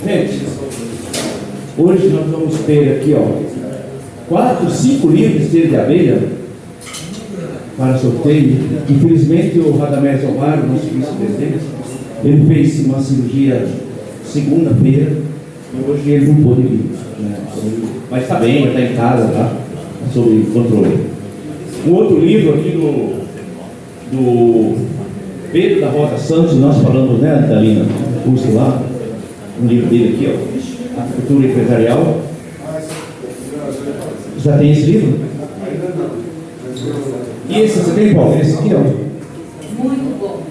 Gente, hoje nós vamos ter aqui, 4, 5 livros de abelha para sorteio. Infelizmente, o Radamés Omar, nosso vice-presidente, ele fez uma cirurgia segunda-feira e hoje ele não pôde vir, né? Mas está bem, está em casa, tá? Sob controle. Um outro livro aqui do Pedro da Rosa Santos, nós falamos, né, Dalina? Curso lá, um livro dele aqui, A Cultura Empresarial. Já tem esse livro? E esse você tem qual? Esse aqui, Muito bom.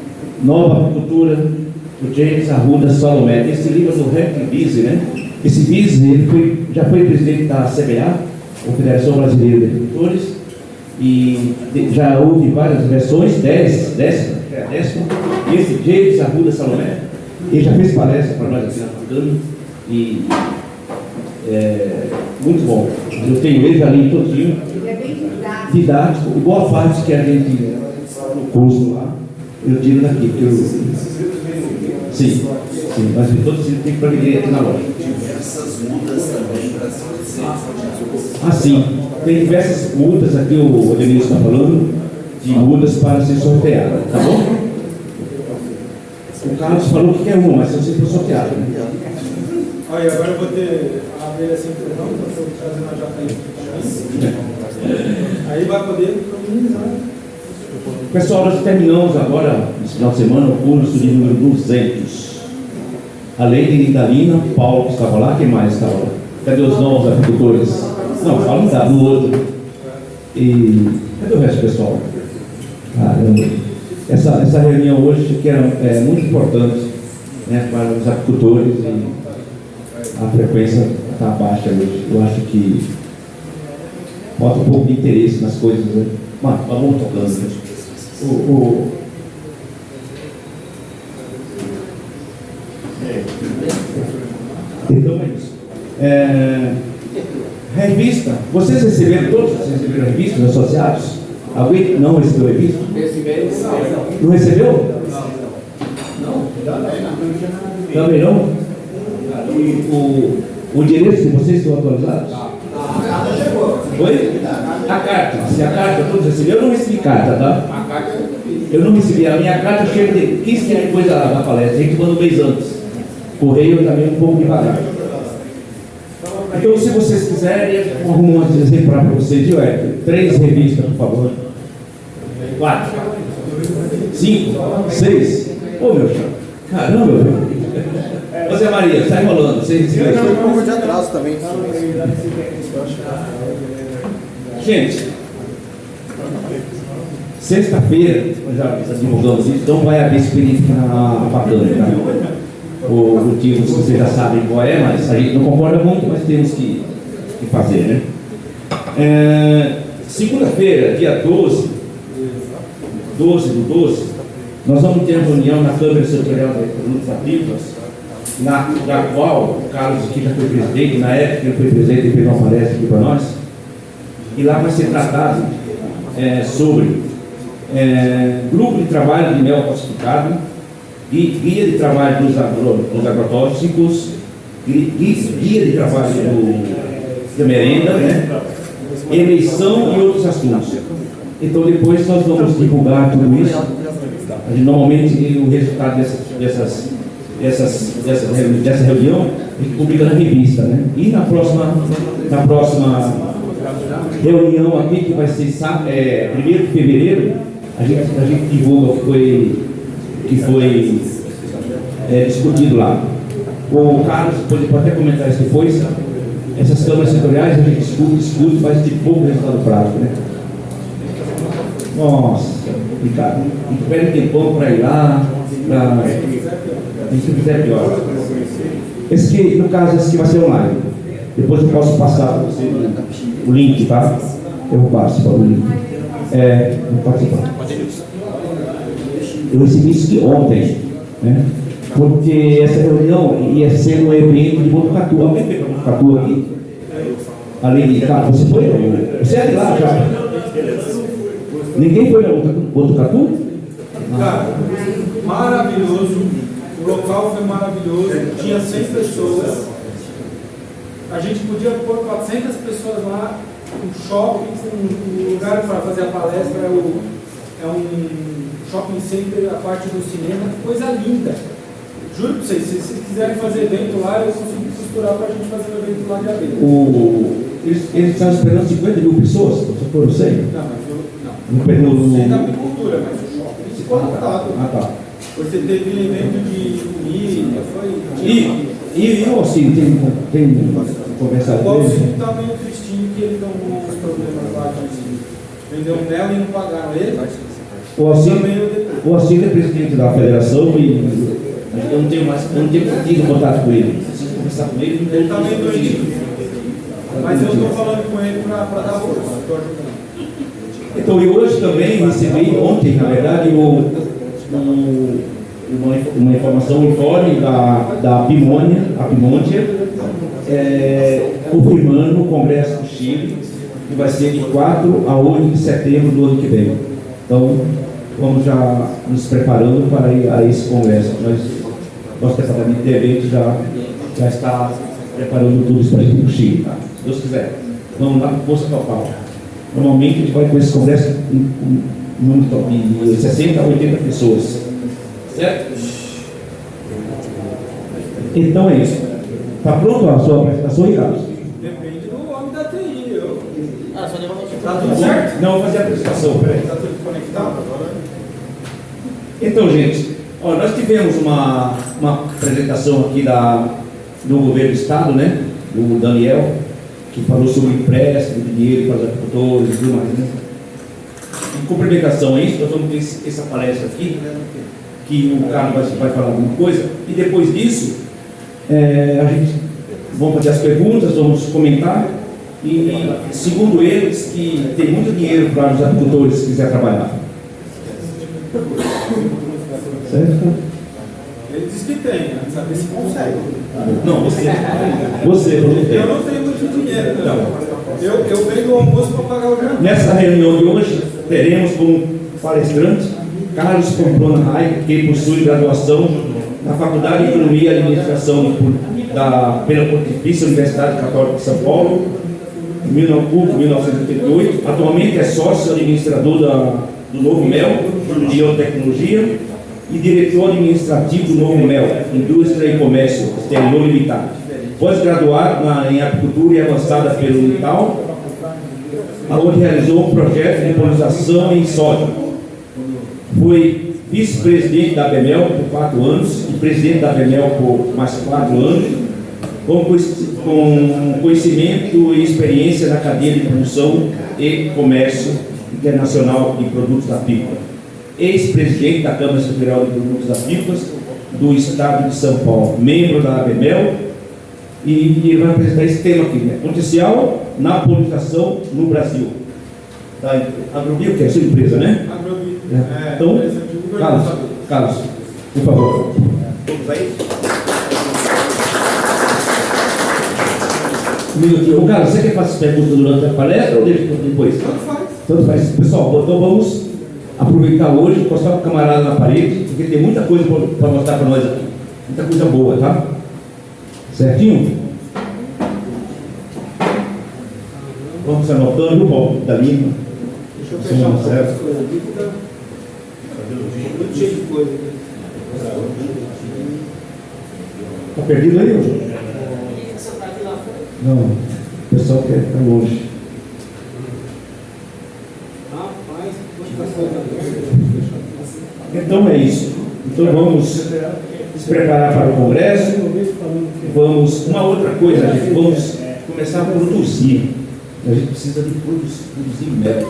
Nova Cultura, do James Arruda Salomé. Esse livro é do Henry Bise, né? Esse Bise, ele já foi presidente da CBA, a Federação Brasileira de Agricultores, e já houve várias versões, 10, e esse James Arruda Salomé, ele já fez palestra para nós aqui na Facame, e muito bom. Eu tenho ele, já li todinho. Ele é bem didático, boa parte que a gente no curso lá, eu tiro daqui, porque eu... Sim, mas todos eles têm que aprender aqui na loja. Diversas mudas também para se fazer. Sim, tem diversas multas aqui, o Edenilson está falando, de mudas para ser sorteada, tá bom? O Carlos falou que quer uma, mas se você for sorteado, né? Olha, agora eu vou ter a abelha sem perdão, estou trazendo a jacaré. Aí vai poder minimizar. Pessoal, nós terminamos agora, nesse final de semana, o curso de número 200. Além de Dalina, Paulo que estava lá, quem mais estava lá? Cadê os novos agricultores? Não, fala do outro. E cadê o resto do pessoal? Essa reunião hoje que é muito importante, né, para os agricultores, e a frequência está baixa hoje. Eu acho que falta um pouco de interesse nas coisas, né? Mas vamos tocando, né? Então é isso. Revista. Vocês receberam, todos vocês receberam revistas, os associados? Alguém não recebeu revista? Não recebeu? Não. Também não? O endereço de vocês estão atualizados? Oi? A carta. Se a carta todos receberam, eu não recebi carta, tá? Eu não recebi. A minha carta chega de 15 dias depois da palestra. A gente manda um mês antes. Correio também um pouco devagar. Então, se vocês quiserem, eu arrumo um exemplar para vocês. 3 revistas, por favor. 4. 5. 6. Ô, meu chão. Caramba, meu. Ô, Zé Maria, está enrolando. Vocês receberam? Eu estou um pouco de atraso também. Gente, sexta-feira, nós já divulgamos isso, não vai haver experiência na Facame, tá? O motivo vocês já sabem qual é, mas a gente não concorda muito, mas temos que fazer, né? Segunda-feira, dia 12 do 12, nós vamos ter uma reunião na Câmara Setorial de Produtos Agrícolas, na qual o Carlos aqui já foi presidente, na época ele foi presidente e fez uma palestra aqui para nós, e lá vai ser tratado sobre grupo de trabalho de mel falsificado, guia de trabalho dos agrotóxicos, guia de trabalho da merenda, né? Eleição e outros assuntos. Então depois nós vamos divulgar tudo isso. Normalmente o resultado dessa reunião a gente publica na revista, né? E na próxima reunião aqui, que vai ser 1º de fevereiro, a gente divulga o que foi discutido lá. O Carlos pode até comentar isso depois. Essas câmaras setoriais a gente discute, mas de pouco resultado prático, né? Nossa, complicado. A gente perde tempão para ir lá, se fizer pior. Esse que, no caso, esse que vai ser online. Depois eu posso passar para você o link, tá? Eu passo para o link. Vou participar. Eu recebi isso que ontem, né? Porque essa reunião ia ser no evento de Botucatu. Alguém foi para Botucatu aqui? Além de cá, você foi? Você é de lá já? Ninguém foi para Botucatu? Cara, maravilhoso. O local foi maravilhoso, tinha 100 pessoas. A gente podia pôr 400 pessoas lá, um shopping, um lugar para fazer a palestra, é um shopping center, a parte do cinema, coisa linda. Juro para vocês, se vocês quiserem fazer evento lá, eu consigo costurar para a gente fazer um evento lá de abelha. Eles estavam esperando 50 mil pessoas, só for eu sei. Não, mas eu No não sei da agricultura, mas o shopping ficou lotado. tá. Você teve evento de comida, foi... E o Alcino, tem conversado O com ele? Alcino está meio tristinho que ele tomou uns problemas lá de vender um mel e não pagaram ele. O Alcino é presidente da federação e eu não tenho tido contato com ele. Preciso conversar com ele. Ele está meio doidinho. Mas eu estou falando com ele para dar força, estou ajudando. Então, e hoje também recebi, ontem, na verdade, uma informação, um informe da Pimônia, confirmando o Congresso do Chile, que vai ser de 4 a 8 de setembro do ano que vem. Então, vamos já nos preparando para ir a esse Congresso. Nosso departamento de eventos já está preparando tudo isso para ir para o Chile, tá? Se Deus quiser. Vamos lá com força total. Normalmente a gente vai com esse congresso de 60 a 80 pessoas. Certo? Então é isso. Está pronto a sua apresentação, Ricardo? Depende do homem da TI. Só levanta aqui. Tá tudo certo? Não, vou fazer a apresentação. Peraí. Está tudo conectado agora? Então, gente, nós tivemos uma apresentação aqui do governo do estado, né? Do Daniel, que falou sobre empréstimo de dinheiro para os agricultores e tudo mais, né? Em complementação a isso, nós vamos ter essa palestra aqui, que o Carlos vai falar alguma coisa, e depois disso, a gente vamos fazer as perguntas, vamos comentar, e segundo eles, que tem muito dinheiro para os agricultores que quiserem trabalhar. Certo? Ele disse que tem, né? Saber se consegue. Não, você Eu não tenho muito dinheiro, não. Eu venho do almoço para pagar o jantar. Nessa reunião de hoje, teremos como palestrante Carlos Pamplona Rai, que possui graduação na Faculdade de Economia e Administração pela Pontifícia Universidade Católica de São Paulo, em 1988. Atualmente é sócio administrador do Novo Mel, de Biotecnologia, e diretor administrativo do Novo Mel, Indústria e Comércio Exterior Limitado. Pós-graduado em Apicultura e Avançada pelo Unital, onde realizou um projeto de polinização em soja. Foi vice-presidente da Bemel por 4 anos e presidente da Bemel por mais 4 anos, com conhecimento e experiência na cadeia de produção e comércio internacional de produtos apícolas. Ex-presidente da Câmara Federal de Produtos Apícolas do Estado de São Paulo, membro da Bemel, e ele vai apresentar esse tema aqui, né? Potencial na polinização no Brasil. Tá? Agrobio, que é a sua empresa, né? Agrobio. Então, Carlos, por favor. Todos aí? Um minutinho. Ô, Carlos, você quer fazer perguntas durante a palestra ou deixa depois? Tanto faz. Pessoal, então vamos aproveitar hoje, encostar o camarada na parede, porque tem muita coisa para mostrar para nós aqui. Muita coisa boa, tá? Certinho? Vamos anotando o Paulo da Lima. Deixa eu fechar umas coisas aqui, porque tá muito cheio de coisa aqui. Está perdido aí, hoje? Não, o pessoal quer ficar longe. Rapaz, quanta coisa. Então é isso. Então vamos se preparar para o Congresso. Vamos, uma outra coisa, gente, vamos começar a produzir. A gente precisa de produzir mel.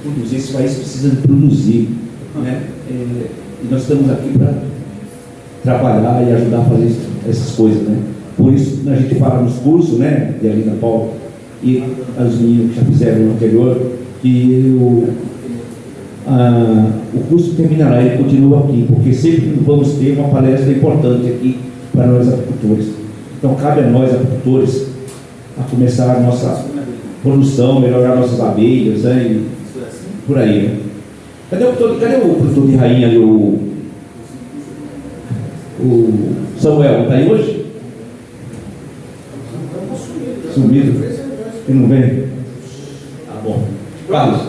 Produzir, esse país precisa de produzir, né? E nós estamos aqui para trabalhar e ajudar a fazer essas coisas, né? Por isso a gente fala nos cursos, né, de Alina Paulo e as meninas que já fizeram no anterior, que o curso terminará, ele continua aqui, porque sempre vamos ter uma palestra importante aqui para nós apicultores. Então cabe a nós apicultores a começar a nossa produção, melhorar nossas abelhas, né, e por aí, né? Cadê o produtor de rainha ali? O Samuel está aí hoje? Sumido. E não vem? Tá bom. Carlos.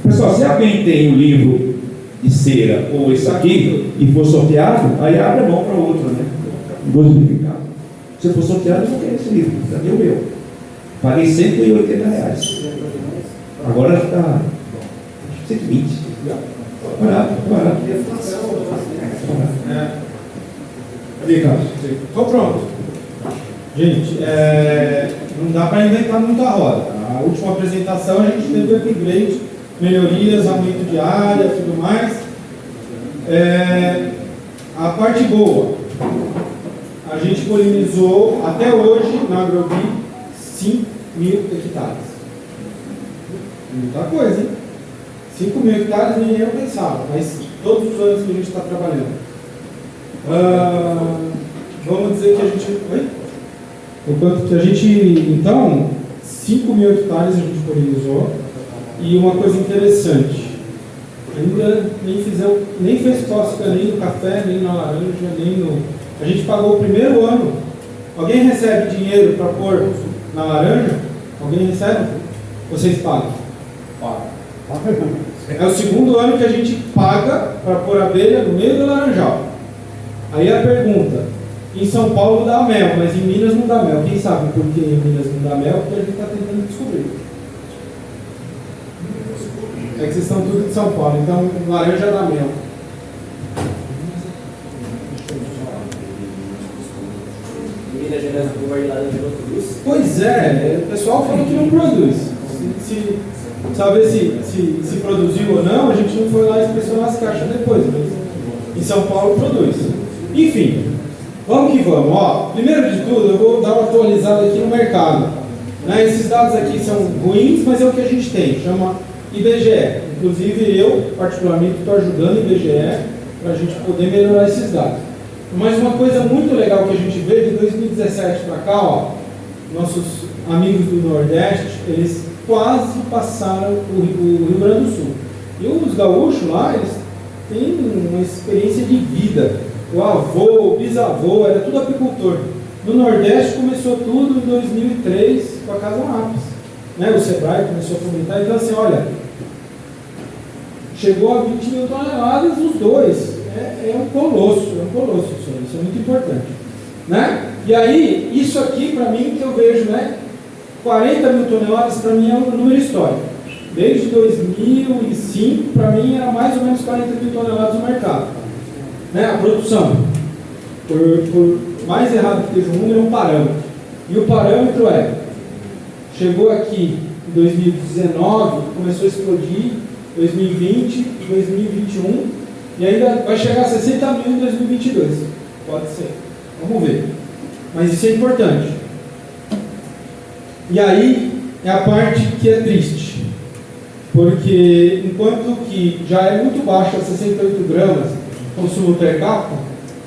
Pessoal, se alguém tem um livro de cera ou esse aqui e for sorteado, aí abre a mão para outro, né? Glorificado. Se eu for sorteado, eu não quero esse livro. Cadê o meu? Paguei R$180. Agora está 120. Barato. Cadê, Carlos? Estou pronto. Gente, não dá para inventar muita roda. A última apresentação a gente teve upgrade, melhorias, aumento de área, tudo mais. A parte boa, a gente polinizou até hoje na Agrobi 5.000 hectares. Muita coisa, hein? 5.000 hectares nem eu pensava, mas todos os anos que a gente está trabalhando. Vamos dizer que a gente. Oi? Enquanto que a gente. Então, 5.000 hectares a gente polinizou. E uma coisa interessante, ainda nem fez cócega nem no café, nem na laranja, nem no. A gente pagou o primeiro ano. Alguém recebe dinheiro para pôr na laranja? Alguém recebe? Vocês pagam? Pagam. É o segundo ano que a gente paga para pôr abelha no meio do laranjal. Aí a pergunta, em São Paulo dá mel, mas em Minas não dá mel. Quem sabe por que em Minas não dá mel? Porque a gente está tentando descobrir. É que vocês estão tudo de São Paulo, então laranja dá mel. Pois é, o pessoal falou que não produz. Saber se produziu ou não, a gente não foi lá inspecionar as caixas depois, mas em São Paulo produz. Enfim, vamos que vamos. Ó, primeiro de tudo, eu vou dar uma atualizada aqui no mercado. Né, esses dados aqui são ruins, mas é o que a gente tem, chama IBGE. Inclusive eu, particularmente, estou ajudando o IBGE para a gente poder melhorar esses dados. Mas uma coisa muito legal que a gente vê de 2017 para cá, ó, nossos amigos do Nordeste, eles quase passaram o Rio Grande do Sul. E os gaúchos lá, eles têm uma experiência de vida. O avô, o bisavô, era tudo apicultor. No Nordeste começou tudo em 2003 com a Casa Lápis. Né? O Sebrae começou a fomentar. Então assim, olha, chegou a 20.000 toneladas os dois. É um colosso isso é muito importante. Né? E aí, isso aqui para mim que eu vejo, né? 40.000 toneladas para mim é um número histórico. Desde 2005, para mim era mais ou menos 40.000 toneladas no mercado. Né? A produção, por mais errado que esteja o número, é um parâmetro. E o parâmetro chegou aqui em 2019, começou a explodir, 2020, 2021, e ainda vai chegar a 60.000 em 2022. Pode ser. Vamos ver. Mas isso é importante. E aí é a parte que é triste. Porque enquanto que já é muito baixo, a 68 gramas, consumo per capita,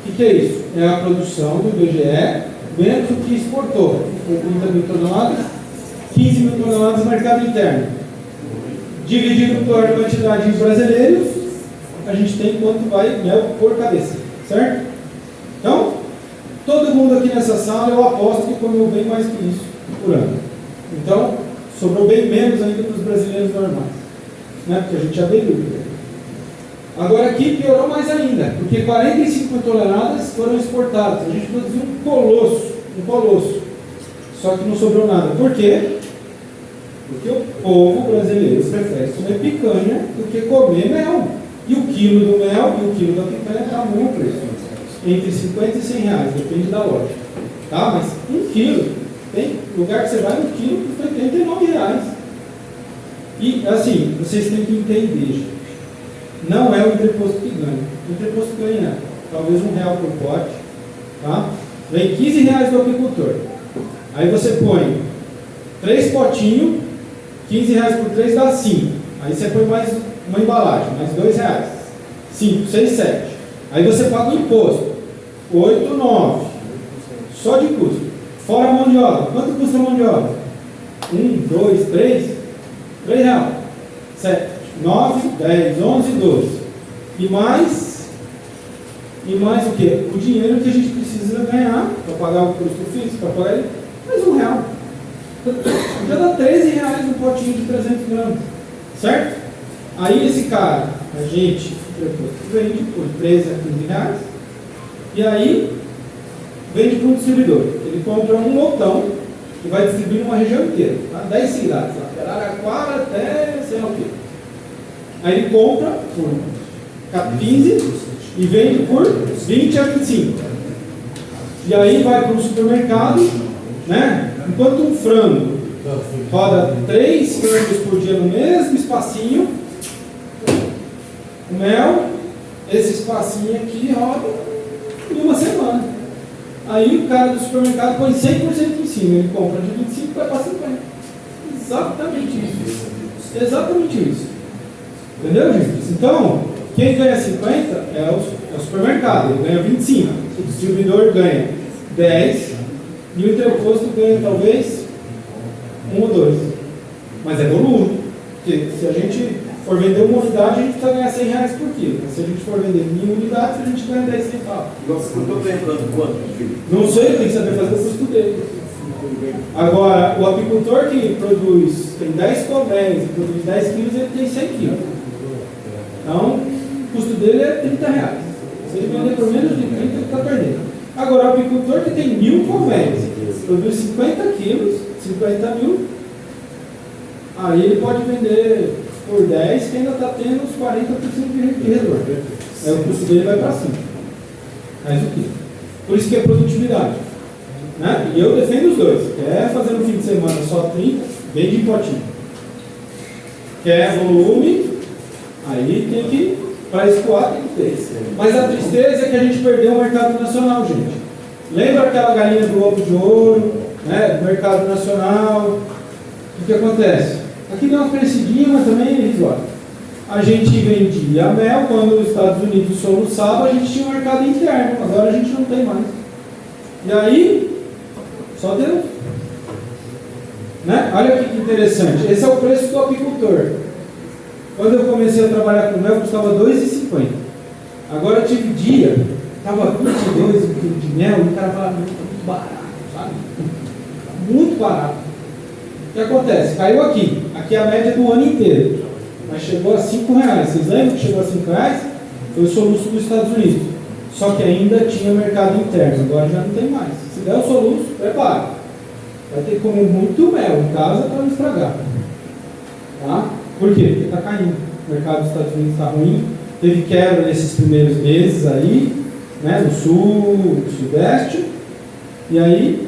o que é isso? É a produção do IBGE menos o que exportou. 30.000 toneladas, 15.000 toneladas no mercado interno. Dividido por quantidade de brasileiros, a gente tem quanto vai mel por cabeça, certo? Então, todo mundo aqui nessa sala, eu aposto que comeu bem mais que isso por ano. Então, sobrou bem menos ainda para os brasileiros normais, né? Porque a gente aderiu. Agora aqui piorou mais ainda, porque 45 toneladas foram exportadas. A gente produziu um colosso. Só que não sobrou nada. Por quê? Porque o povo brasileiro prefere comer picanha do que comer mel. E o quilo do mel e o quilo da picanha está muito preço. Entre 50 e 100 reais, depende da loja. Tá? Mas um quilo, tem lugar que você vai, um quilo custa 89 reais. E assim, vocês têm que entender, gente. Não é o entreposto que ganha. O entreposto ganha talvez R$1 por pote. Tá? Vem 15 reais do apicultor. Aí você põe 3 potinhos, 15 reais por 3 dá 5. Aí você põe mais uma embalagem, mais R$2. 5, 6, 7. Aí você paga o imposto. 8, 9. Só de custo. Fora a mão de obra. Quanto custa a mão de obra? 1, 2, 3? R$3. 7. 9, 10, 11, 12. E mais o quê? O dinheiro que a gente precisa ganhar para pagar o custo fixo, para pagar ele, mais R$1. Já dá R$13 no potinho de 300 gramas. Certo? Aí esse cara, a gente vende por 13 a 15 reais. E aí vende para um distribuidor. Ele compra um lotão e vai distribuir numa região inteira. Tá? 10 cidades, lá, Araraquara até sei lá o quê. Aí ele compra por 15 e vende por 20 a 25. E aí vai para o supermercado, né? Enquanto um frango roda 3 frangos por dia no mesmo espacinho, o mel, esse espacinho aqui roda em uma semana. Aí o cara do supermercado põe 100% em cima, ele compra de 25 e vai para 50. Exatamente isso. Exatamente isso. Entendeu, gente? Então, quem ganha 50 é o supermercado, ele ganha 25. O distribuidor ganha 10 e o interposto ganha talvez 1 ou 2. Mas é volume. Porque se a gente for vender uma unidade, a gente precisa ganhar R$100 por quilo. Mas se a gente for vender 1000 unidades, a gente ganha 10 centavos. Nossa, não estou ganhando quanto? Não sei, tem que saber fazer o custo dele. Agora, o apicultor que tem 10 colmeias e produz 10 quilos, ele tem 100 quilos. Então, o custo dele é R$30. Se ele vender por menos de 30, ele está perdendo. Agora, o apicultor que tem 1000 colmeias, produz 50 quilos, 50 mil, aí ele pode vender por 10, que ainda está tendo uns 40% de retorno. Aí o custo dele vai para cima. Mas o quê? Por isso que é produtividade. Né? E eu defendo os dois. Quer fazer no fim de semana só 30, vende em potinho. Quer volume, aí tem que, para escoar, tem que ter. Mas a tristeza é que a gente perdeu o mercado nacional, gente. Lembra aquela galinha do ovo de ouro, né? Do mercado nacional? O que acontece? Aqui deu uma crescidinha, mas também é irrisório. A gente vendia mel, quando os Estados Unidos soluçavam, a gente tinha um mercado interno, agora a gente não tem mais. E aí, só Deus. Né? Olha que interessante, esse é o preço do apicultor. Quando eu comecei a trabalhar com mel, custava R$2,50. Agora eu tive dia, estava 22 um quilo de mel, e o cara falava, muito barato, sabe? Muito barato. O que acontece? Caiu aqui. Aqui é a média do ano inteiro. Mas chegou a R$5. Vocês lembram que chegou a R$5? Foi o soluço dos Estados Unidos. Só que ainda tinha mercado interno. Agora já não tem mais. Se der o soluço, prepara. Vai ter que comer muito mel em casa para não estragar. Tá? Por quê? Porque está caindo. O mercado dos Estados Unidos está ruim. Teve quebra nesses primeiros meses aí, né, no sul, no sudeste. E aí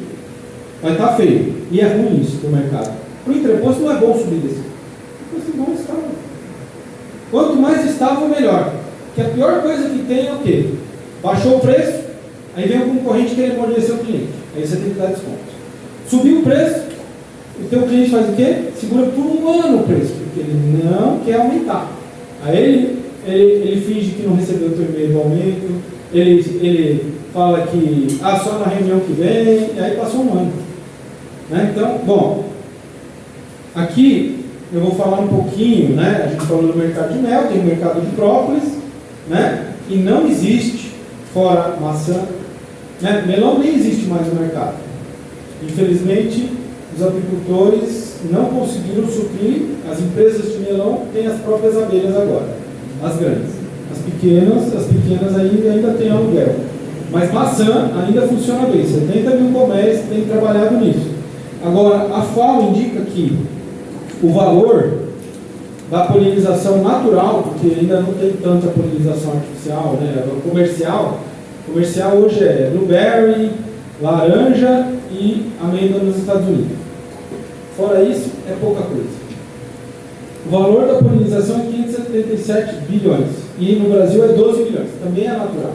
vai estar feio. E é ruim isso para o mercado. Para o entreposto não é bom subir desse. Entreposto é bom estável. Quanto mais estável, melhor. Porque a pior coisa que tem é o quê? Baixou o preço, aí vem o concorrente querer morder seu cliente. Aí você tem que dar desconto. Subiu o preço, o teu cliente faz o quê? Segura por um ano o preço, porque ele não quer aumentar. Aí ele finge que não recebeu o teu e-mail do aumento, ele fala que só na reunião que vem, e aí passou um ano. Né? Então, bom, aqui eu vou falar um pouquinho, né? A gente falou do mercado de mel, tem o mercado de própolis, né? E não existe, fora maçã, né? Melão nem existe mais no mercado. Infelizmente, os apicultores não conseguiram suprir, as empresas de melão têm as próprias abelhas agora, as grandes. As pequenas ainda têm aluguel. Mas maçã ainda funciona bem, 70 mil comércios têm trabalhado nisso. Agora, a FAO indica que o valor da polinização natural, porque ainda não tem tanta polinização artificial, né? Comercial hoje é blueberry, laranja e amêndoa nos Estados Unidos. Fora isso, é pouca coisa. O valor da polinização é 577 bilhões e no Brasil é 12 bilhões, também é natural,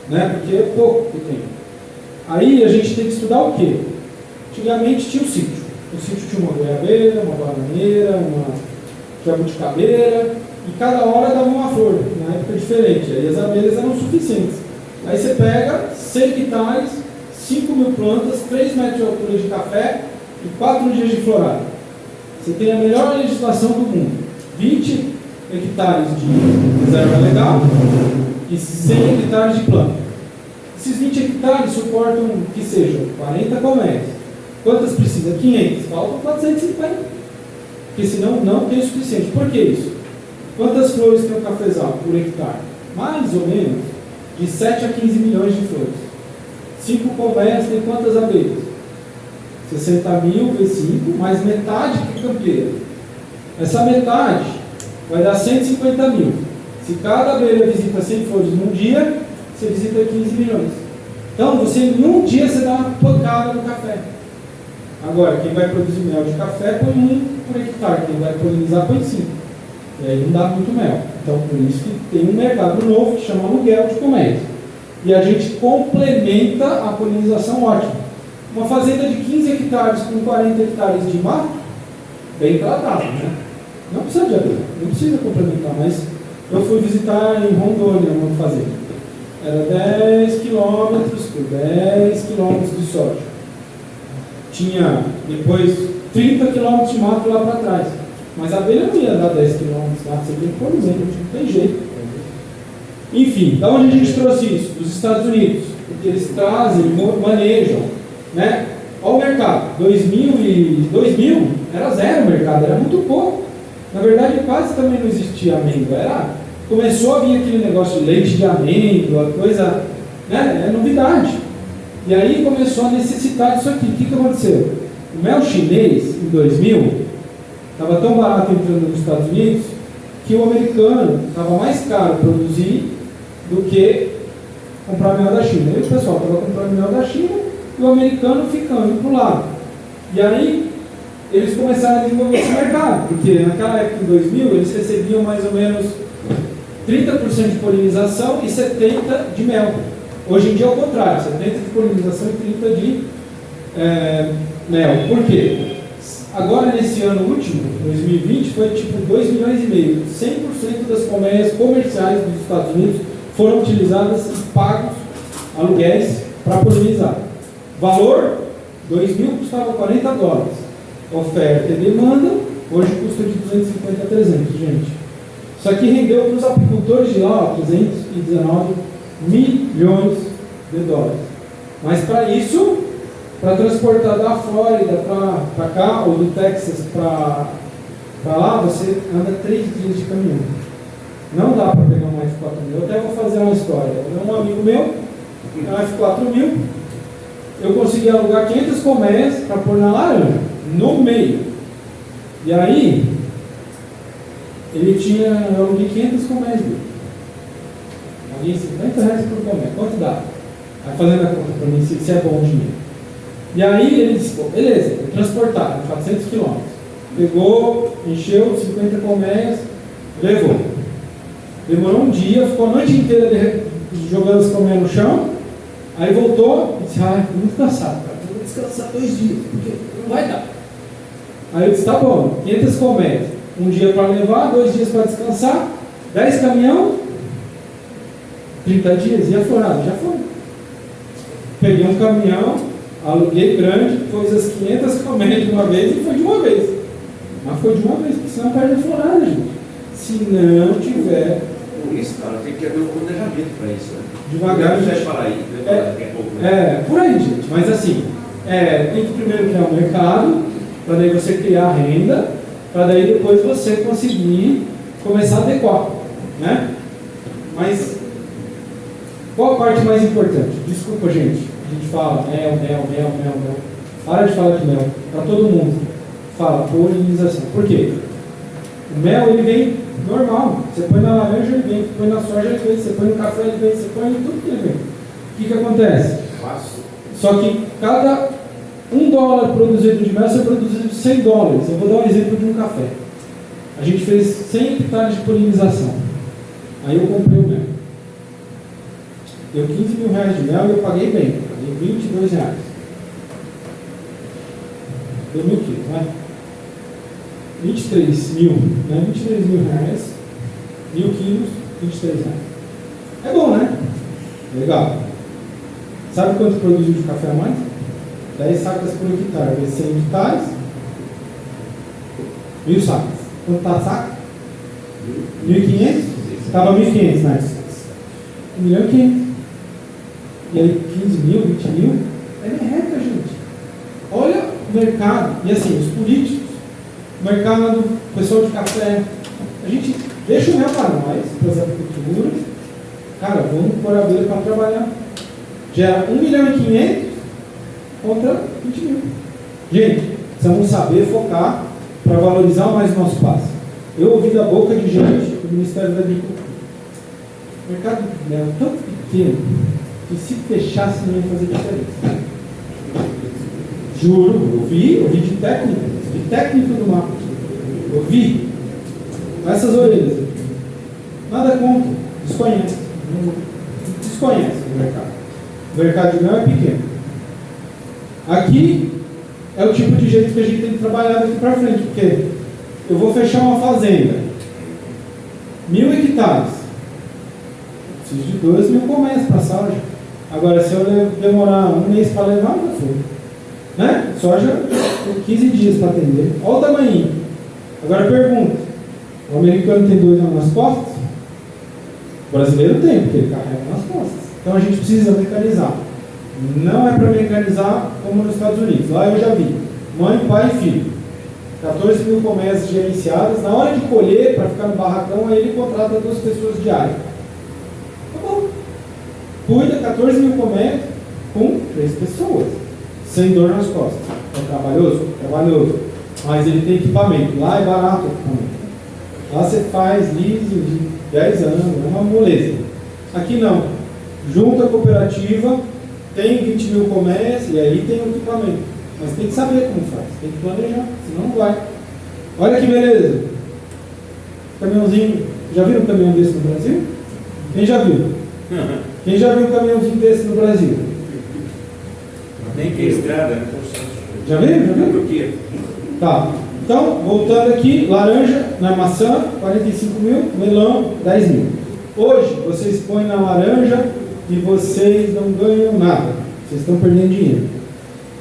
né? Porque é pouco que tem. Aí a gente tem que estudar o quê? Antigamente tinha o sítio. O sítio tinha uma goiabeira, uma bananeira, uma jabuticabeira, e cada hora dava uma flor, na época diferente. Aí as abelhas eram suficientes. Aí você pega 100 hectares, 5 mil plantas, 3 metros de altura de café e 4 dias de florada. Você tem a melhor legislação do mundo. 20 hectares de reserva legal e 100 hectares de plano. Esses 20 hectares suportam que sejam 40 colmeias. Quantas precisa? 500. Faltam 450. Porque senão não tem o suficiente. Por que isso? Quantas flores tem o cafezal por hectare? Mais ou menos de 7 a 15 milhões de flores. 5 colmeias tem quantas abelhas? 60 mil vezes 5, mais metade que campeira. Essa metade vai dar 150 mil. Se cada abelha visita 100 flores num dia, você visita 15 milhões. Então, em um dia você dá uma pancada no café. Agora, quem vai produzir mel de café põe 1 por hectare. Quem vai polinizar põe 5. E aí não dá muito mel. Então, por isso que tem um mercado novo que chama aluguel de colmeias. E a gente complementa a polinização ótima. Uma fazenda de 15 hectares com 40 hectares de mato, bem tratado, né? Não precisa de abelha, não precisa complementar, mas eu fui visitar em Rondônia uma fazenda. Era 10 quilômetros por 10 quilômetros de soja. Tinha depois 30 quilômetros de mato lá para trás. Mas a abelha não ia dar 10 quilômetros lá, você tem que pôr exemplo, não tem jeito. Enfim, da onde a gente trouxe isso? Dos Estados Unidos. Porque eles trazem, manejam, né? Olha o mercado. 2000 era zero o mercado, era muito pouco. Na verdade, quase também não existia amêndoa. Começou a vir aquele negócio de leite de amêndoa, coisa, né? É novidade. E aí começou a necessitar disso aqui. O que aconteceu? O mel chinês, em 2000, estava tão barato entrando nos Estados Unidos, que o americano estava mais caro produzir do que comprar mel da China. E o pessoal estava comprando mel da China e o americano ficando para o lado. E aí eles começaram a desenvolver esse mercado, porque naquela época, em 2000, eles recebiam mais ou menos 30% de polinização e 70% de mel. Hoje em dia é o contrário, 70% de polinização e 30% de mel. Por quê? Agora, nesse ano último, 2020, foi tipo 2,5 milhões. 100% das colmeias comerciais dos Estados Unidos foram utilizadas e pagos aluguéis para polinizar. Valor, 2.000 custava $40. Oferta e demanda, hoje custa de 250 a 300, gente. Isso aqui rendeu para os apicultores de lá, 319 milhões de dólares. Mas para isso, para transportar da Flórida para cá, ou do Texas para lá, você anda 3 dias de caminhão. Não dá para pegar um F4000. Eu até vou fazer uma história. Um amigo meu, um F4000, eu consegui alugar 500 colmeias para pôr na laranja, no meio. E aí, eu aluguei 500 colmeias dele. Paguei R$50 por colmeia. Quanto dá? Vai fazendo a conta para mim se é bom o dinheiro. E aí ele disse, pô, beleza, vou transportar, 400 quilômetros. Pegou, encheu 50 colmeias, levou. Demorou um dia, ficou a noite inteira jogando as colmeias no chão. Aí voltou e disse, muito cansado, cara, vou descansar 2 dias, porque não vai dar. Aí eu disse, tá bom, 500 colmeias, um dia para levar, 2 dias para descansar, 10 caminhão, 30 dias, e a florada? Já foi. Peguei um caminhão, aluguei grande, pus as 500 colmeias de uma vez e foi de uma vez. Mas foi de uma vez, porque senão perde a florada, gente. Se não tiver... Por isso, cara, tem que haver um planejamento para isso, né? Devagar, gente. Falar aí, daqui a pouco, né? Por aí, gente. Mas assim, tem que primeiro criar um mercado, para daí você criar renda, para daí depois você conseguir começar a adequar, né? Mas qual a parte mais importante? Desculpa, gente. A gente fala mel. Para de falar de mel. Para todo mundo. Fala polinização. Por quê? O mel, ele vem normal. Você põe na laranja, ele vem. Você põe na soja, ele vem. Você põe no café, ele vem. Você põe em tudo que ele vem. O que acontece? Só que cada $1 produzido de mel, você produziu $100. Eu vou dar um exemplo de um café. A gente fez 100 hectares de polinização. Aí eu comprei o mel. Deu R$15 mil de mel e eu paguei bem. Paguei R$22. Deu 1.000 quilos, vai? 23 mil, né? 23 mil reais, 1.000 quilos, R$23. É bom, né? Legal. Sabe quanto produziu de café a mais? 10 sacas por hectare, vezes 100 hectares, 1.000 sacas. Quanto está a saca? 1.500? Estava 1.500, né? 1.500.000. E aí 15 mil, 20 mil? É merreca, gente. Olha o mercado. E assim, os políticos, o mercado, o pessoal de café. A gente deixa o real para nós, fazer a cultura. Cara, vamos pôr a beira para trabalhar. Gera 1.500.000 contra 20 mil. Gente, precisamos saber focar para valorizar mais o nosso passe. Eu ouvi da boca de gente do Ministério da Agricultura. O mercado de mel é tão pequeno que se fechasse não ia fazer diferença. Juro, eu vi de técnico do mapa. Eu vi com essas orelhas. Nada contra, desconhece o mercado. O mercado de mel é pequeno. Aqui é o tipo de jeito que a gente tem que trabalhar daqui para frente, porque eu vou fechar uma fazenda, 1.000 hectares, preciso de 2.000 comércios para soja. Agora, se eu demorar um mês para levar, já foi. Né? Soja tem 15 dias para atender. Olha o tamanho. Agora pergunta: o americano tem 2 nas costas? O brasileiro tem, porque ele carrega nas costas. Então a gente precisa mecanizar. Não é para mecanizar como nos Estados Unidos. Lá eu já vi. Mãe, pai e filho. 14.000 comércios gerenciados. Na hora de colher, para ficar no barracão, aí ele contrata 2 pessoas diárias. Tá bom. Cuida 14.000 comércios com 3 pessoas. Sem dor nas costas. É trabalhoso? Trabalhoso. Mas ele tem equipamento. Lá é barato o equipamento. Lá você faz leasing de 10 anos. É uma moleza. Aqui não. Junta a cooperativa, tem 20.000 comércios e aí tem o equipamento. Mas tem que saber como faz. Tem que planejar. Senão não vai. Olha que beleza. Caminhãozinho. Já viram um caminhão desse no Brasil? Quem já viu? Quem já viu um caminhãozinho desse no Brasil? Nem que estrada, né? Já viu? Já viu? Tá. Então, voltando aqui, laranja na maçã, 45.000, melão, 10.000. Hoje, vocês põem na laranja e vocês não ganham nada. Vocês estão perdendo dinheiro.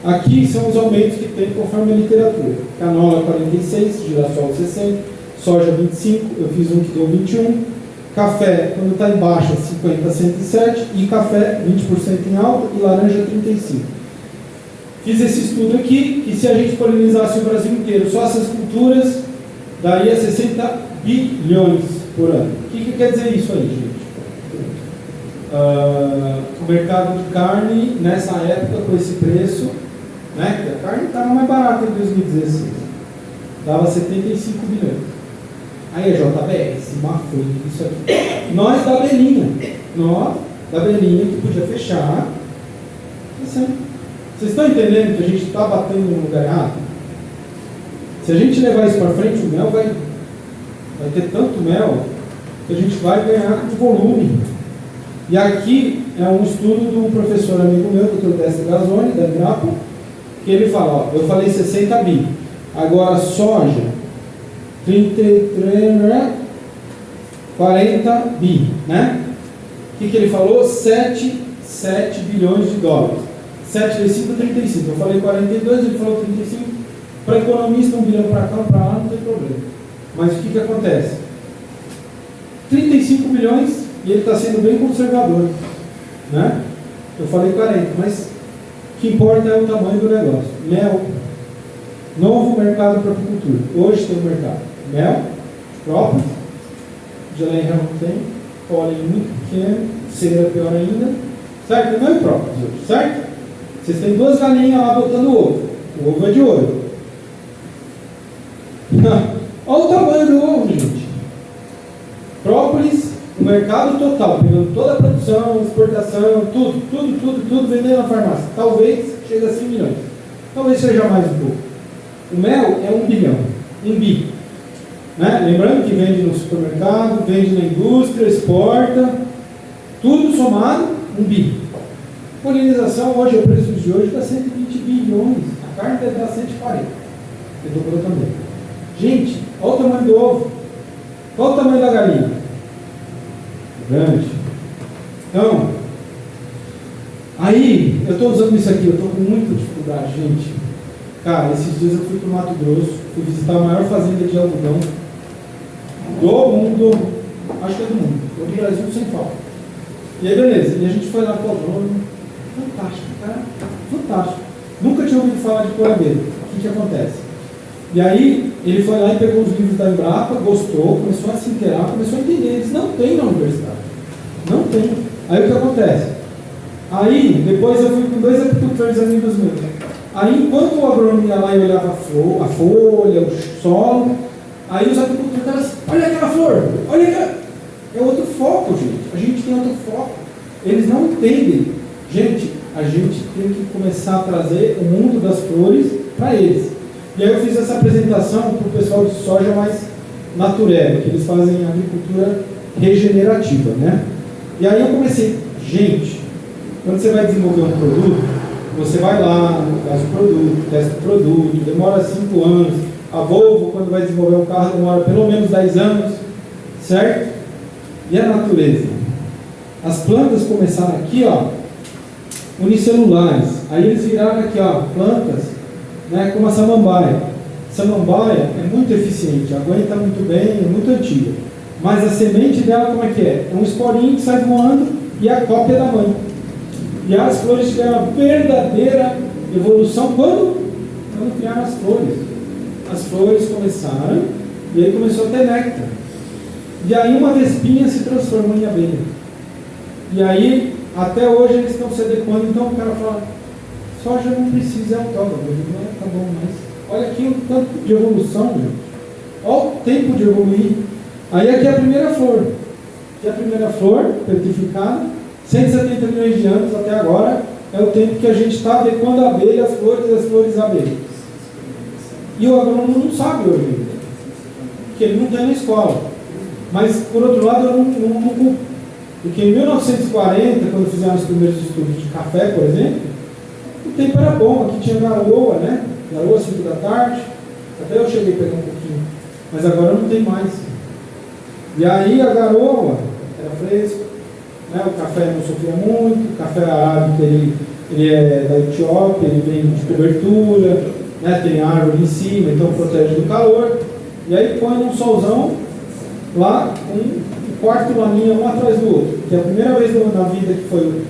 Aqui são os aumentos que tem conforme a literatura. Canola 46, girassol 60, soja 25, eu fiz um que deu 21. Café, quando está em baixa, 50 a 107. E café, 20% em alta e laranja 35. Fiz esse estudo aqui, que se a gente polinizasse o Brasil inteiro, só essas culturas, daria 60 bilhões por ano. O que quer dizer isso aí, gente? O mercado de carne, nessa época, com esse preço, né, que a carne estava mais barata em 2016, dava 75 bilhões. Aí a JBS, Mafra, isso aqui. Nós da Belinha, que podia fechar, assim. Vocês estão entendendo que a gente está batendo no lugar errado? Se a gente levar isso para frente, o mel vai ter tanto mel que a gente vai ganhar com volume. E aqui é um estudo de um professor amigo meu, Dr. Destro Gazzoni, da Embrapa, que ele fala, ó, eu falei 60 bi, agora soja, 33, 40 bi, né? O que ele falou? 7 bilhões de dólares. 7 vezes 5, 35. Eu falei 42, ele falou 35. Para economista, 1 bilhão para cá, para lá, não tem problema. Mas o que acontece? 35 bilhões e ele está sendo bem conservador. Né? Eu falei 40, mas o que importa é o tamanho do negócio. Mel, novo mercado para apicultura. Hoje tem o mercado. Mel, própolis, geleia não tem, pólen muito pequeno, cera pior ainda. Certo? Não é própolis hoje, certo? Vocês têm 2 galinhas lá botando ovo. O ovo é de ouro. Olha o tamanho do ovo, gente. Própolis, o mercado total, pegando toda a produção, exportação, tudo vendendo na farmácia. Talvez chegue a 100 milhões. Talvez seja mais um pouco. O mel é 1 bilhão. 1 bi. Né? Lembrando que vende no supermercado, vende na indústria, exporta. Tudo somado, 1 bi. Polinização hoje, o preço de hoje está 120 bilhões. A carne deve dar 140. Eu dobrou também. Gente, olha o tamanho do ovo. Qual o tamanho da galinha? Grande. Então, aí, eu estou usando isso aqui, eu estou com muita dificuldade, gente. Cara, esses dias eu fui para o Mato Grosso, fui visitar a maior fazenda de algodão. do mundo, acho que é do mundo, do Brasil sem falta. E aí beleza, e a gente foi lá com o agrônomo, fantástico, cara, fantástico. Nunca tinha ouvido falar de goiabeira. O que acontece? E aí ele foi lá e pegou os livros da Embrapa, gostou, começou a se inteirar, começou a entender. Eles não têm na universidade. Não tem. Aí o que acontece? Aí, depois eu fui com 2 apicultores amigos meus. Aí, enquanto o agrônomo ia lá e olhava a folha, o solo, aí os apicultores estavam assim, olha aquela flor, olha aquela... É outro foco, gente. A gente tem outro foco. Eles não entendem. Gente, a gente tem que começar a trazer o mundo das flores para eles. E aí eu fiz essa apresentação para o pessoal de soja mais natureba, que eles fazem agricultura regenerativa, né? E aí eu comecei, gente, quando você vai desenvolver um produto, você vai lá, faz o produto, testa o produto, demora 5 anos. A Volvo, quando vai desenvolver um carro, demora pelo menos 10 anos, certo? E a natureza? As plantas começaram aqui, ó, unicelulares. Aí eles viraram aqui, ó, plantas, né, como a samambaia. Samambaia é muito eficiente, aguenta muito bem, é muito antiga. Mas a semente dela, como é que é? É um esporinho que sai voando e é a cópia da mãe. E as flores tiveram uma verdadeira evolução quando criaram as flores. As flores começaram e aí começou a ter néctar. E aí uma vespinha se transformou em abelha. E aí, até hoje eles estão se adequando. Então o cara fala, soja não precisa, é autógrafo. Tá bom, mas olha aqui o tanto de evolução, gente. Olha o tempo de evoluir. Aí aqui é a primeira flor. Aqui é a primeira flor, petrificada. 170 milhões de anos até agora é o tempo que a gente está adequando a abelha, as flores à abelha. E o agrônomo não sabe hoje ainda, porque ele não tem na escola. Mas, por outro lado, eu não culpo. Porque em 1940, quando fizeram os primeiros estudos de café, por exemplo, o tempo era bom, aqui tinha garoa, né? Garoa às 5 da tarde, até eu cheguei a pegar um pouquinho, mas agora não tem mais. E aí a garoa era fresca, né? O café não sofria muito, o café arábica ele é da Etiópia, ele vem de cobertura, né? Tem árvore em cima, então protege do calor, e aí põe num solzão lá um quarto laninha um atrás do outro, que é a primeira vez na vida que foi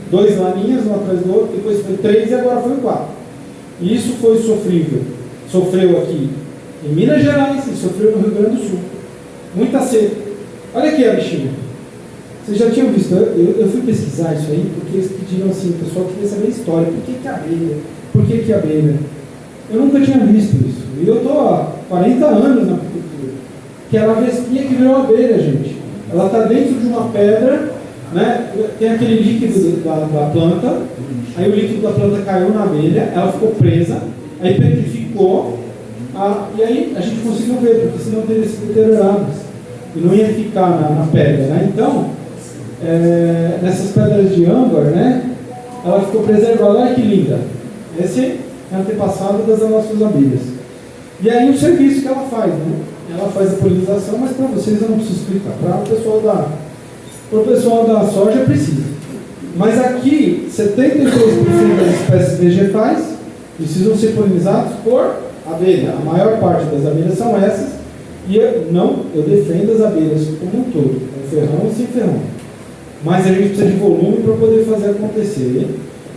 2 laninhas um atrás do outro, depois foi 3 e agora foi 4. E isso foi sofreu aqui em Minas Gerais e sofreu no Rio Grande do Sul. Muita seca. Olha aqui a bichinha. Vocês já tinham visto? Eu fui pesquisar isso aí, porque eles pediram assim, o pessoal queria saber a história. Por que abelha? Por que abelha? Eu nunca tinha visto isso. E eu estou há 40 anos na apicultura. Que era a vespinha que virou abelha, gente. Ela está dentro de uma pedra, né? Tem aquele líquido da planta, aí o líquido da planta caiu na abelha, ela ficou presa, aí petrificou, e aí a gente conseguiu ver, porque senão teria se deteriorado e não ia ficar na pedra, né? Então, nessas pedras de âmbar, né? Ela ficou preservada, olha que linda. Esse é antepassado das nossas abelhas. E aí o serviço que ela faz, né? Ela faz a polinização, mas para vocês eu não preciso explicar. Para o pessoal da soja precisa. Mas aqui, 73% das espécies vegetais precisam ser polinizados por abelha. A maior parte das abelhas são essas. E eu defendo as abelhas como um todo, com ferrão e sem ferrão. Mas a gente precisa de volume para poder fazer acontecer.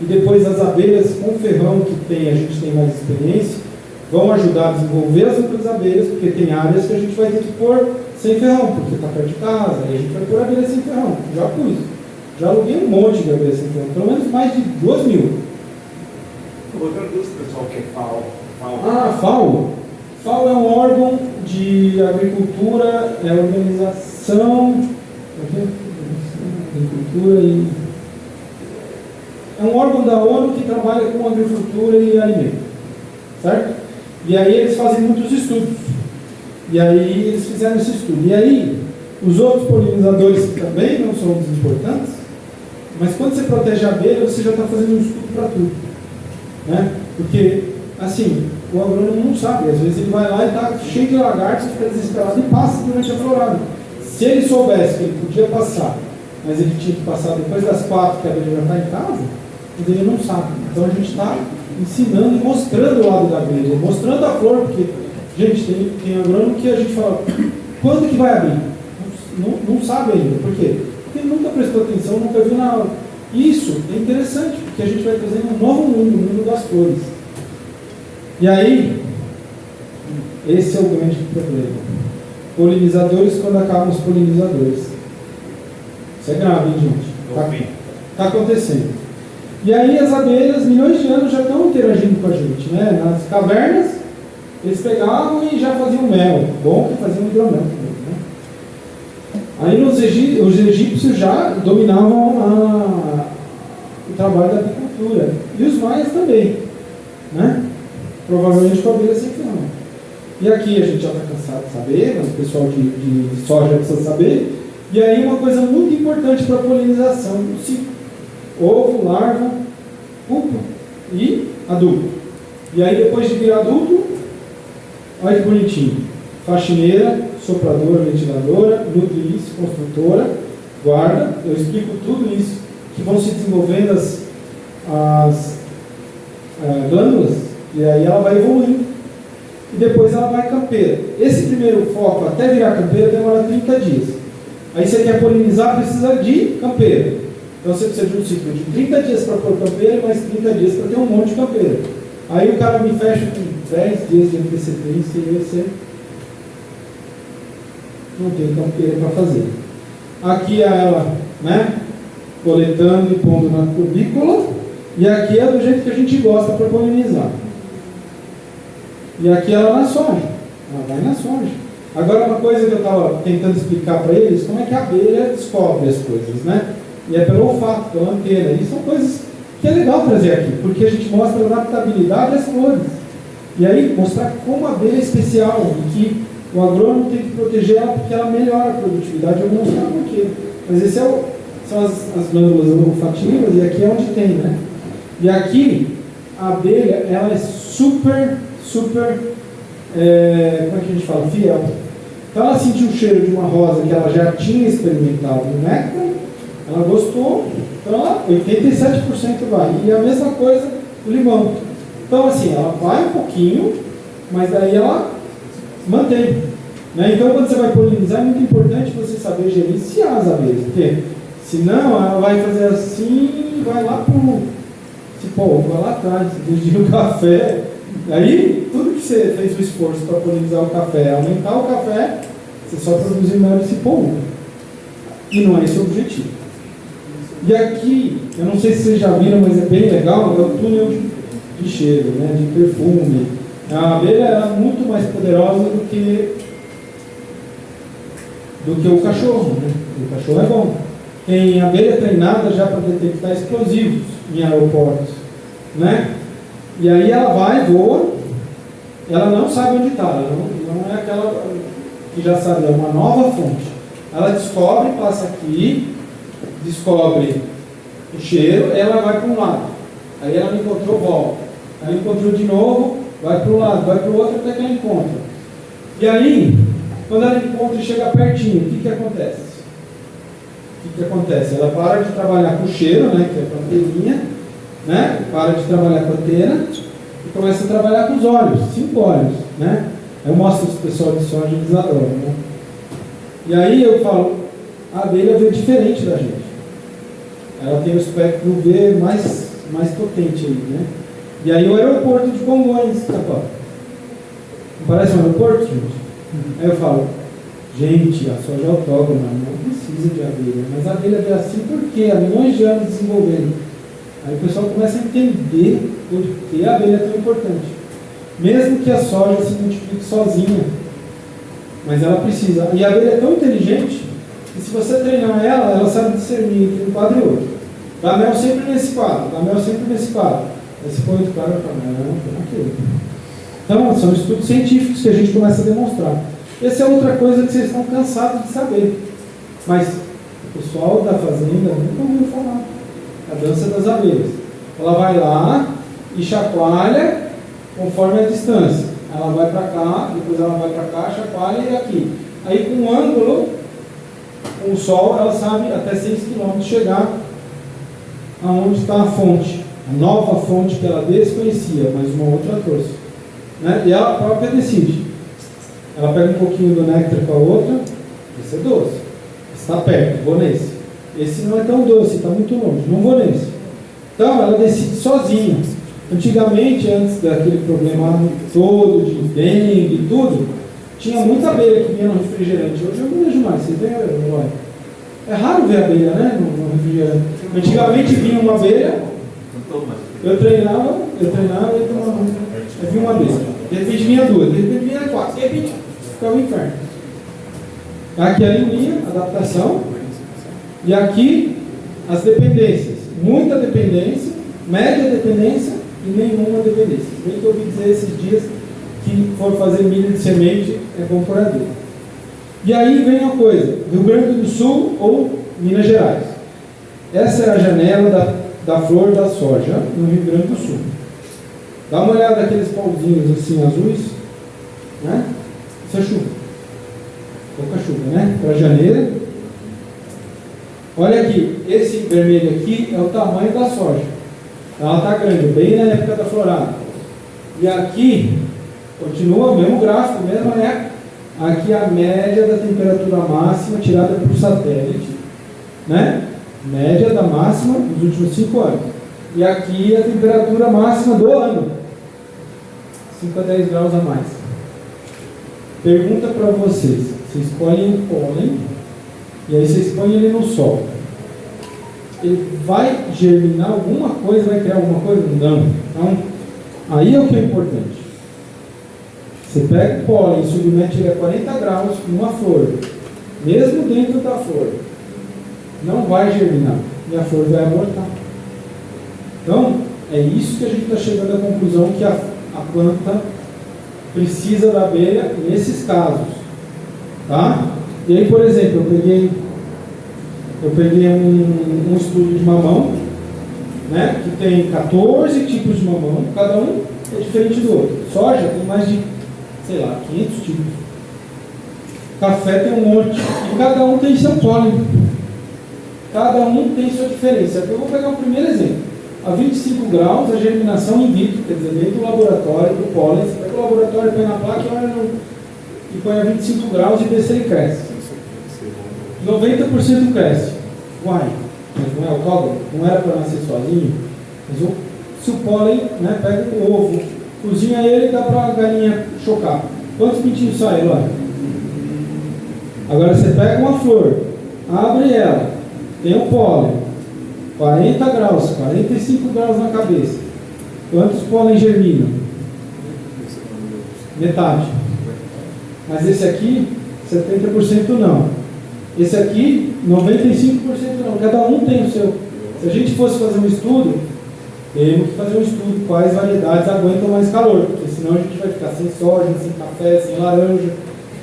E depois as abelhas com ferrão que a gente tem mais experiência, vão ajudar a desenvolver as outras abelhas, porque tem áreas que a gente vai ter que pôr sem ferrão, porque está perto de casa, aí a gente vai pôr abelha sem ferrão. Já pus. Já aluguei um monte de abelha sem ferrão, pelo menos mais de 2.000. Outra coisa que o pessoal quer FAO. FAO. FAO é um órgão de agricultura, é organização. Agricultura e. É um órgão da ONU que trabalha com agricultura e alimento. Certo? E aí eles fazem muitos estudos. E aí eles fizeram esse estudo. E aí, os outros polinizadores que também não são importantes, mas quando você protege a abelha, você já está fazendo um estudo para tudo. Né? Porque, assim, o agrônomo não sabe. Às vezes ele vai lá e está cheio de lagartos, fica desesperado e passa durante a florada. Se ele soubesse que ele podia passar, mas ele tinha que passar depois das 4 que a abelha já está em casa, mas ele não sabe. Então a gente está ensinando e mostrando o lado da abelha, mostrando a flor, porque, gente, tem agrônomo que a gente fala, Quando que vai abrir? Não sabe ainda. Por quê? Porque nunca prestou atenção, nunca viu na aula. Isso é interessante, porque a gente vai trazendo um novo mundo, o mundo das flores. E aí, esse é o grande problema. Polinizadores quando acabam os polinizadores. Isso é grave, hein, gente? Está acontecendo. E aí as abelhas, milhões de anos, já estão interagindo com a gente, né? Nas cavernas, eles pegavam e já faziam mel. Bom que faziam hidromel também, né? Aí os egípcios já dominavam o trabalho da agricultura. E os maias também, né? Provavelmente com a abelha sem ferrão. E aqui a gente já está cansado de saber, mas o pessoal de soja precisa saber. E aí uma coisa muito importante para a polinização, o ciclo. Ovo, larva, pupa e adulto. E aí depois de virar adulto, olha que bonitinho. Faxineira, sopradora, ventiladora, nutriz, construtora, guarda. Eu explico tudo isso, que vão se desenvolvendo as glândulas, e aí ela vai evoluindo. E depois ela vai campeira. Esse primeiro foco, até virar campeira, demora 30 dias. Aí você quer polinizar, precisa de campeira. Então você precisa de um ciclo de 30 dias para pôr campeira e mais 30 dias para ter um monte de campeira. Aí o cara me fecha com 10 dias de antecedência e você não tem campeira para fazer. Aqui é ela, né, coletando e pondo na cubícula, e aqui é do jeito que a gente gosta para polinizar. E aqui ela na soja, ela vai na soja. Agora uma coisa que eu estava tentando explicar para eles, como é que a abelha descobre as coisas, né? E é pelo olfato, pela antena. E são coisas que é legal trazer aqui, porque a gente mostra a adaptabilidade às flores. E aí mostrar como a abelha é especial, e que o agrônomo tem que proteger ela porque ela melhora a produtividade. Eu vou mostrar por quê. Mas esse são as glândulas olfativas, e aqui é onde tem, né? E aqui a abelha, ela é super, como é que a gente fala? Fiel. Então ela sentiu o cheiro de uma rosa que ela já tinha experimentado no néctar, ela gostou, então ela, 87% vai. E a mesma coisa o limão. Então assim, ela vai um pouquinho, mas daí ela mantém. Né? Então quando você vai polinizar, é muito importante você saber gerenciar as abelhas, porque senão ela vai fazer assim e vai lá pro cipó, vai lá atrás, desde o café. Aí, tudo que você fez o esforço para polinizar o café, aumentar o café, você só produzir mel de cipó. E não é esse o objetivo. E aqui, eu não sei se vocês já viram, mas é bem legal, é o túnel de cheiro, né, de perfume. A abelha é muito mais poderosa do que o cachorro, né? O cachorro é bom. Tem abelha treinada já para detectar explosivos em aeroportos, né? E aí ela vai, voa, ela não sabe onde está, ela não é aquela que já sabe, é uma nova fonte. Ela descobre, passa aqui, descobre o cheiro, ela vai para um lado. Aí ela me encontrou, volta. Aí encontrou de novo, vai para um lado, vai para o outro até que ela encontra. E aí, quando ela encontra e chega pertinho, o que acontece? Ela para de trabalhar com o cheiro, né, que é a anteirinha, né? Para de trabalhar com a antena e começa a trabalhar com os olhos, 5 olhos, né? Eu mostro para o pessoal de soja, eles adoram, né? E aí eu falo, a abelha vê diferente da gente. Ela tem o espectro UV mais potente aí, né? E aí o aeroporto de Congonhas, não parece um aeroporto, gente? Aí eu falo, gente, a soja é autóctona, não precisa de abelha, mas a abelha vê assim porque há milhões de anos desenvolvendo. Aí o pessoal começa a entender por que a abelha é tão importante. Mesmo que a soja se multiplique sozinha, mas ela precisa. E a abelha é tão inteligente que se você treinar ela, ela sabe discernir entre um quadro e outro. Dá mel sempre nesse quadro, dá mel sempre nesse quadro. Aí você põe outro quadro e fala, não, tem aquilo. Então, são estudos científicos que a gente começa a demonstrar. Essa é outra coisa que vocês estão cansados de saber. Mas o pessoal da fazenda nunca ouviu falar. A dança das abelhas. Ela vai lá e chacoalha conforme a distância. Ela vai para cá, depois ela vai para cá, chacoalha e aqui. Aí com um ângulo, com o sol, ela sabe até 6 km chegar aonde está a fonte. A nova fonte que ela desconhecia, mas uma outra trouxe. Né? E ela própria decide. Ela pega um pouquinho do néctar com a outra, esse é doce. Está perto, vou nesse. Esse não é tão doce, está muito longe, não vou nesse. Então ela decide sozinha. Antigamente, antes daquele problema todo de dengue e tudo, tinha muita abelha que vinha no refrigerante. Hoje eu não vejo mais, vocês veem? É raro ver abelha, né, no refrigerante. Antigamente vinha uma abelha, eu treinava e vinha uma abelha. De repente vinha duas, de repente vinha quatro, de repente ficava o inferno. Aqui a linha, adaptação, e aqui as dependências. Muita dependência, média dependência e nenhuma dependência. Bem que eu ouvi dizer esses dias que for fazer milho de semente é bom por adubo. E aí vem uma coisa, Rio Grande do Sul ou Minas Gerais. Essa é a janela da flor da soja no Rio Grande do Sul. Dá uma olhada naqueles pauzinhos assim azuis, né? Isso é chuva. Pouca chuva, né? Para janeiro. Olha aqui, esse vermelho aqui é o tamanho da soja. Ela está grande, bem na época da florada. E aqui, continua o mesmo gráfico, mesmo, né? Aqui a média da temperatura máxima tirada por satélite, né? Média da máxima dos últimos 5 anos. E aqui a temperatura máxima do ano. 5 a 10 graus a mais. Pergunta para vocês. Vocês escolhem o pólen e aí vocês põem ele no sol. Ele vai germinar alguma coisa, vai criar alguma coisa? Não. Então, aí é o que é importante. Você pega o pólen e submete ele a 40 graus numa flor, mesmo dentro da flor, não vai germinar e a flor vai abortar. Então, é isso que a gente está chegando à conclusão que a planta precisa da abelha nesses casos. Tá? E aí, por exemplo, eu peguei um estudo de mamão, né, que tem 14 tipos de mamão, cada um é diferente do outro. Soja tem mais de, sei lá, 500 tipos. Café tem um monte, e cada um tem seu pólen. Cada um tem sua diferença. Eu vou pegar o primeiro exemplo. A 25 graus, a germinação in vitro, quer dizer, dentro do laboratório, do pólen, você pega o laboratório, põe na placa e põe a 25 graus e vê se ele cresce. 90% cresce. Uai, mas não é autódromo? Não era para nascer sozinho? Mas se o pólen, né, pega o ovo, cozinha ele e dá para a galinha chocar. Quantos pintinhos saem lá? Agora você pega uma flor, abre ela, tem o pólen, 40 graus, 45 graus na cabeça. Quantos pólen germinam? Metade. Mas esse aqui, 70% não. Esse aqui, 95% não. Cada um tem o seu. Se a gente fosse fazer um estudo, temos que fazer um estudo quais variedades aguentam mais calor, porque senão a gente vai ficar sem soja, sem café, sem laranja.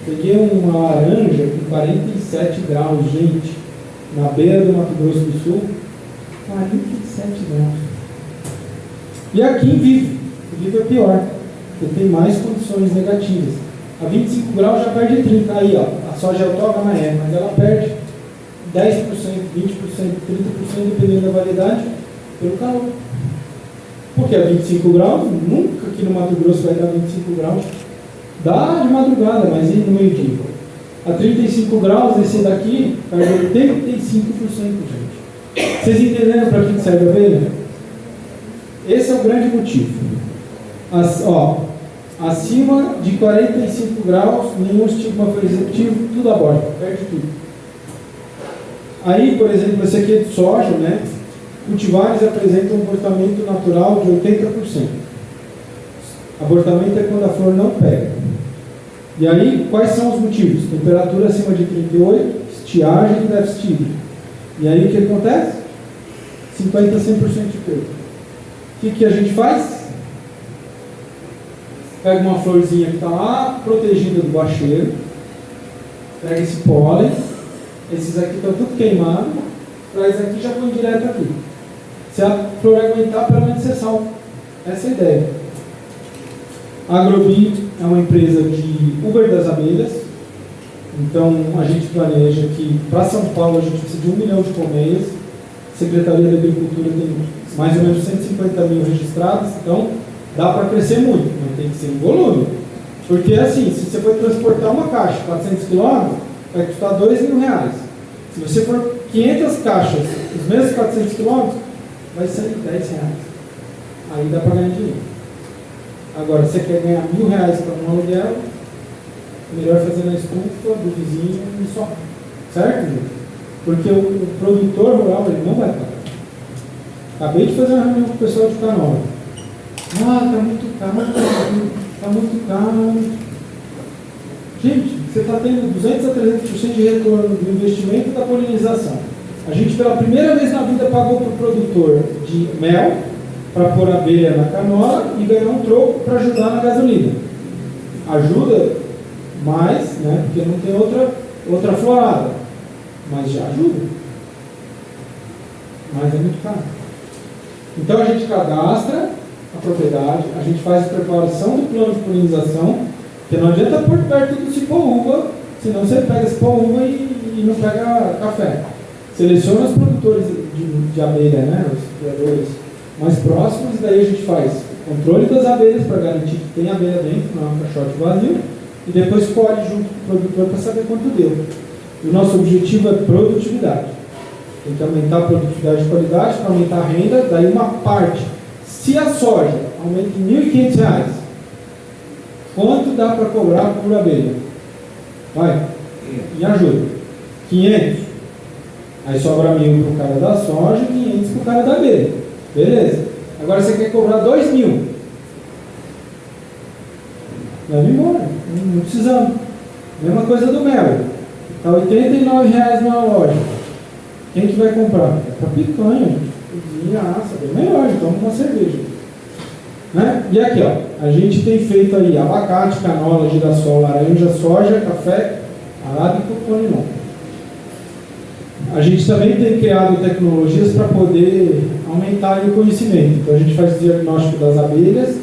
Peguei uma laranja com 47 graus, gente, na beira do Mato Grosso do Sul. 47 graus. E aqui em Vivo. O Vivo é pior, porque tem mais condições negativas. A 25 graus já perde 30. Aí, ó, a soja autógama mas ela perde 10%, 20%, 30%, dependendo da variedade, pelo calor. Porque a 25 graus, nunca aqui no Mato Grosso vai dar 25 graus. Dá de madrugada, mas e no meio-dia? A 35 graus, esse daqui perde 85%, gente. Vocês entenderam para que serve a abelha? Esse é o grande motivo. Acima de 45 graus, nenhum estigma receptivo, tudo aborta, perde tudo. Aí, por exemplo, esse aqui é de soja, né? Cultivares apresentam um abortamento natural de 80%. Abortamento é quando a flor não pega. E aí, quais são os motivos? Temperatura acima de 38, estiagem e déficit hídrico. E aí, o que acontece? 50% a 100% de perda. O que a gente faz? Pega uma florzinha que está lá, protegida do bacheiro, pega esse pólen, esses aqui estão tudo queimados, traz aqui e já põe direto aqui. Se a flor aguentar, pelo menos você salva. Essa é a ideia. A Agrobi é uma empresa de Uber das abelhas, então a gente planeja que para São Paulo a gente precisa de 1 milhão de colmeias, a Secretaria da Agricultura tem mais ou menos 150 mil registrados, então dá para crescer muito, mas tem que ser em volume. Porque assim, se você for transportar uma caixa 400 km, vai custar R$2.000. Se você for 500 caixas, os mesmos 400 km, vai sair R$10. Aí dá para ganhar dinheiro. Agora, se você quer ganhar R$1.000 para um aluguel, melhor fazer na estufa do vizinho e só. Certo, gente? Porque o produtor rural, ele não vai pagar. Acabei de fazer uma reunião com o pessoal de Canoa. Ah, está muito caro, está muito caro. Gente, você está tendo 200 a 300% de retorno do investimento da polinização. A gente, pela primeira vez na vida, pagou para o produtor de mel para pôr abelha na canola e ganhar um troco para ajudar na gasolina. Ajuda mais, né? Porque não tem outra florada. Mas já ajuda. Mas é muito caro. Então a gente cadastra a propriedade, a gente faz a preparação do plano de polinização, porque não adianta pôr perto do cipó-uva, senão você pega cipó-uva e não pega café. Seleciona os produtores de abelha, né, os criadores mais próximos, e daí a gente faz controle das abelhas para garantir que tem abelha dentro, não é um caixote vazio, e depois colhe junto com o produtor para saber quanto deu. E o nosso objetivo é produtividade. Tem que aumentar a produtividade de qualidade para aumentar a renda, daí uma parte. Se a soja aumenta em R$1.500, quanto dá para cobrar por abelha? Vai, me ajuda. 500. Aí sobra 1.000 para o cara da soja e 500 para o cara da abelha. Beleza. Agora você quer cobrar 2.000. Leva embora. Não precisamos. Mesma coisa do mel. Está R$89 na loja. Quem que vai comprar? É para picanha, gente. Cozinha, assa, bem melhor, então uma cerveja. Né? E aqui, ó, a gente tem feito aí abacate, canola, girassol, laranja, soja, café, arábico e limão. A gente também tem criado tecnologias para poder aumentar o conhecimento. Então a gente faz o diagnóstico das abelhas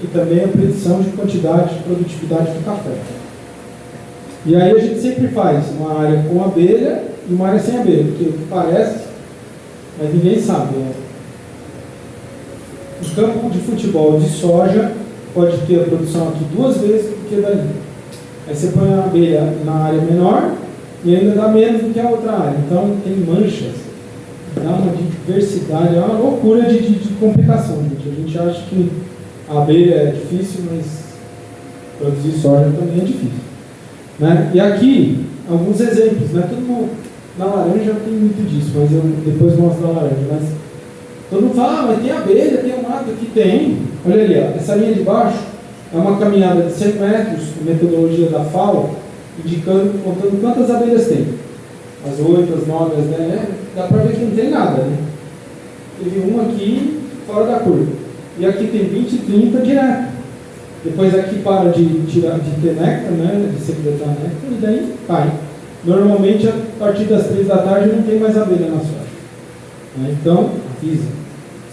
e também a predição de quantidade e produtividade do café. E aí a gente sempre faz uma área com abelha e uma área sem abelha, porque o que parece, mas ninguém sabe. Né? O campo de futebol de soja pode ter a produção aqui 2 vezes do que dali. Aí você põe a abelha na área menor e ainda dá menos do que a outra área. Então tem manchas, dá uma diversidade, é uma loucura de complicação, gente. A gente acha que a abelha é difícil, mas produzir soja também é difícil. Né? E aqui, alguns exemplos, né? Todo mundo, na laranja tem muito disso, mas eu depois mostro a laranja. Mas todo mundo fala, mas tem abelha, tem um mato aqui, tem. Olha ali, ó, essa linha de baixo é uma caminhada de 100 metros, metodologia da FAO, indicando, contando quantas abelhas tem. As 8, as 9, as 10, dá para ver que não tem nada, né? Teve uma aqui fora da curva. E aqui tem 20 e 30 direto. Depois aqui para de ter néctar, né, de secretar néctar, e daí cai. Normalmente, a partir das 3 da tarde, não tem mais abelha na soja. Né? Então, avisa.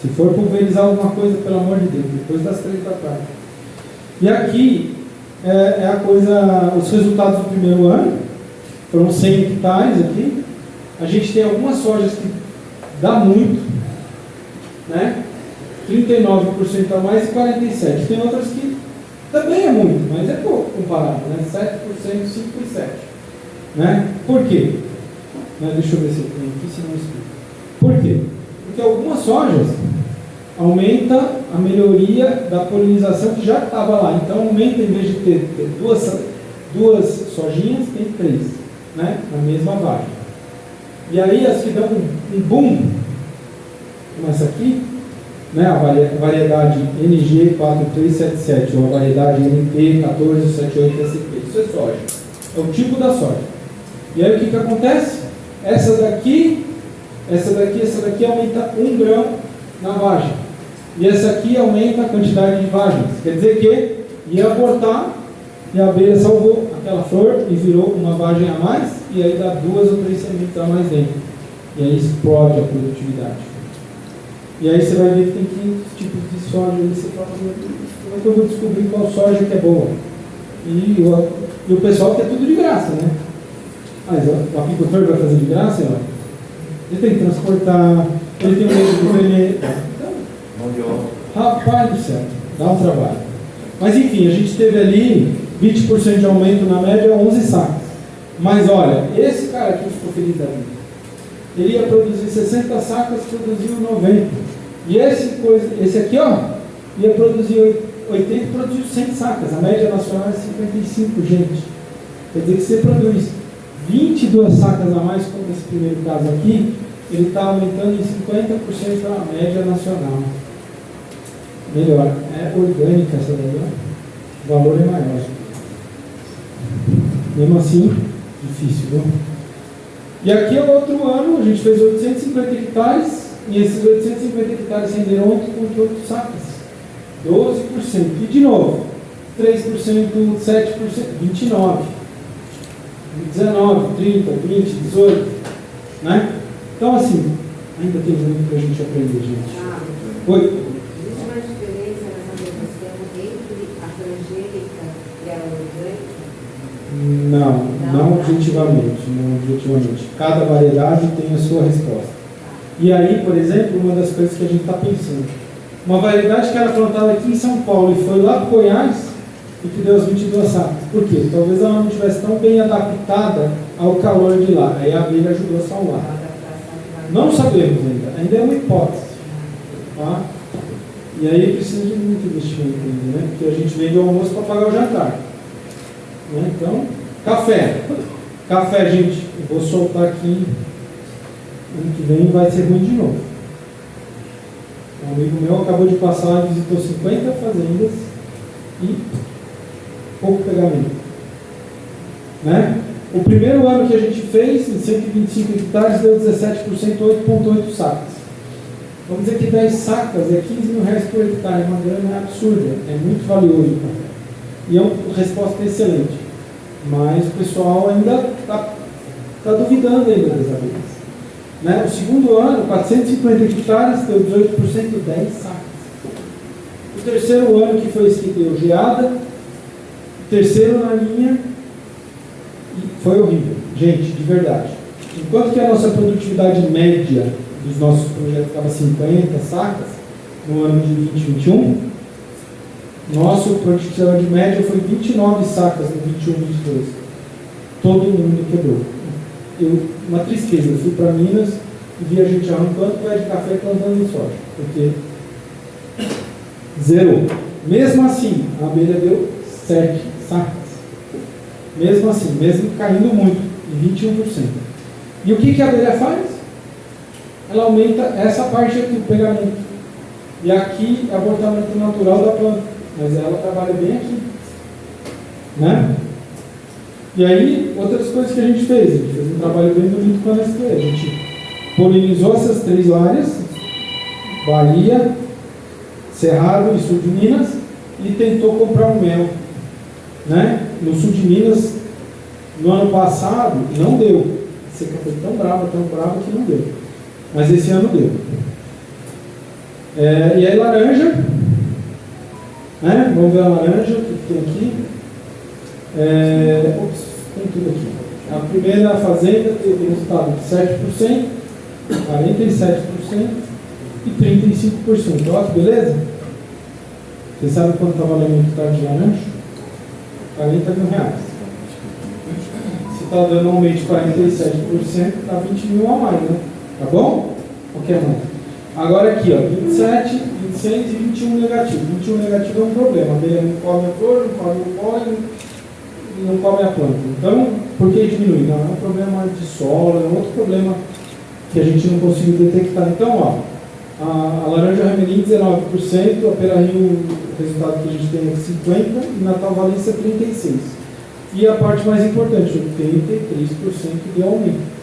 Se for pulverizar alguma coisa, pelo amor de Deus, depois das 3 da tarde. E aqui é a coisa, os resultados do primeiro ano. Foram 100 hectares aqui. A gente tem algumas sojas que dá muito, né? 39% a mais e 47%. Tem outras que também é muito, mas é pouco comparado, né? 7%, 5% e 7%. Né? Por quê? Deixa eu ver se eu tenho aqui, se não explico. Por quê? Porque algumas sojas aumenta a melhoria da polinização que já estava lá. Então aumenta, em vez de ter duas sojinhas, tem 3, né? Na mesma vagem. E aí as que dão um boom, como essa aqui, né? A variedade NG4377 ou a variedade NP1478SP, isso é soja. É o tipo da soja. E aí o que acontece? Essa daqui aumenta 1 grão na vagem. E essa aqui aumenta a quantidade de vagens. Quer dizer que ia abortar e a abelha salvou aquela flor e virou uma vagem a mais, e aí dá 2 ou 3 sementes a mais dentro. E aí explode a produtividade. E aí você vai ver que tem 500 tipos de soja. E você fala, como é que eu vou descobrir qual soja que é boa? E o pessoal quer tudo de graça, né? Mas o apicultor vai fazer de graça, ele tem que transportar, ele tem o medo do veneno. Então, rapaz do céu, dá um trabalho. Mas enfim, a gente teve ali 20% de aumento na média, 11 sacas. Mas olha, esse cara aqui ficou feliz da vida. Ele ia produzir 60 sacas, produziu 90. E esse aqui, ó, ia produzir 80, produziu 100 sacas. A média nacional é 55, gente. Quer dizer que você produz 22 sacas a mais, como esse primeiro caso aqui, ele está aumentando em 50% a média nacional. Melhor. É orgânica essa daí, ó. O valor é maior. Mesmo assim, difícil, viu? E aqui é outro ano, a gente fez 850 hectares, e esses 850 hectares renderam 8,8 sacas. 12%. E de novo, 3%, 7%, 29%. 19, 30, 20, 18, né? Então, assim, ainda tem muito para a gente aprender, gente. Oi? Existe uma diferença nessa produção entre a transgênica e a orgânica? Não objetivamente. Cada variedade tem a sua resposta. E aí, por exemplo, uma das coisas que a gente está pensando, uma variedade que era plantada aqui em São Paulo e foi lá para Goiás, e que deu as 22 sacas. Por quê? Talvez ela não estivesse tão bem adaptada ao calor de lá. Aí a abelha ajudou a salvar. Não sabemos ainda é uma hipótese. Tá? E aí precisa de muito investimento ainda, né? Porque a gente vende o almoço para pagar o jantar. Né? Então, café. Café, gente, eu vou soltar aqui. Ano que vem vai ser ruim de novo. Um amigo meu acabou de passar e visitou 50 fazendas e pouco pegamento. Né? O primeiro ano que a gente fez, em 125 hectares, deu 17%, 8,8 sacas. Vamos dizer que 10 sacas é 15 mil reais por hectare, uma grana absurda, é muito valioso o café. E é uma resposta excelente. Mas o pessoal ainda está duvidando ainda das abelhas. Né? O segundo ano, 450 hectares, deu 18%, 10 sacas. O terceiro ano, que foi esse que deu geada, terceiro na linha, e foi horrível. Gente, de verdade. Enquanto que a nossa produtividade média dos nossos projetos estava 50 sacas, no ano de 2021, nossa produtividade média foi 29 sacas no 21, 22. Todo mundo quebrou. Uma tristeza. Eu fui para Minas e vi a gente arrancando pé de café plantando soja. Porque zerou. Mesmo assim, a abelha deu 7 sacas. Mesmo assim, mesmo caindo muito, em 21%. E o que a abelha faz? Ela aumenta essa parte aqui, o pegamento. E aqui é abortamento natural da planta. Mas ela trabalha bem aqui. Né? E aí, outras coisas que a gente fez um trabalho bem bonito com a Nestlé. A gente polinizou essas 3 áreas, Bahia, Cerrado e Sul de Minas, e tentou comprar um mel. Né? No Sul de Minas, no ano passado, não deu. A seca foi tão brava que não deu. Mas esse ano deu. E aí, laranja. Né? Vamos ver a laranja, o que tem aqui. Tem tudo aqui. A primeira fazenda teve resultado de 7%, 47% e 35%. Olha que beleza? Você sabe quanto está valendo um hectare de laranja? 40 mil reais. Se está dando um aumento de 47%, está 20 mil a mais, né? Tá bom? Ok, mano? Agora aqui, ó, 27, 26 e 21 negativo. 21 negativo é um problema. A abelha não come a flor, não come o pólen, não come a planta. Então, por que diminuir? Não, é um problema de solo, é um outro problema que a gente não conseguiu detectar. Então, ó, a laranja Ramelim 19%, a Pera Rio, o resultado que a gente tem é 50%, e Natal Valência 36%. E a parte mais importante, 83% de aumento.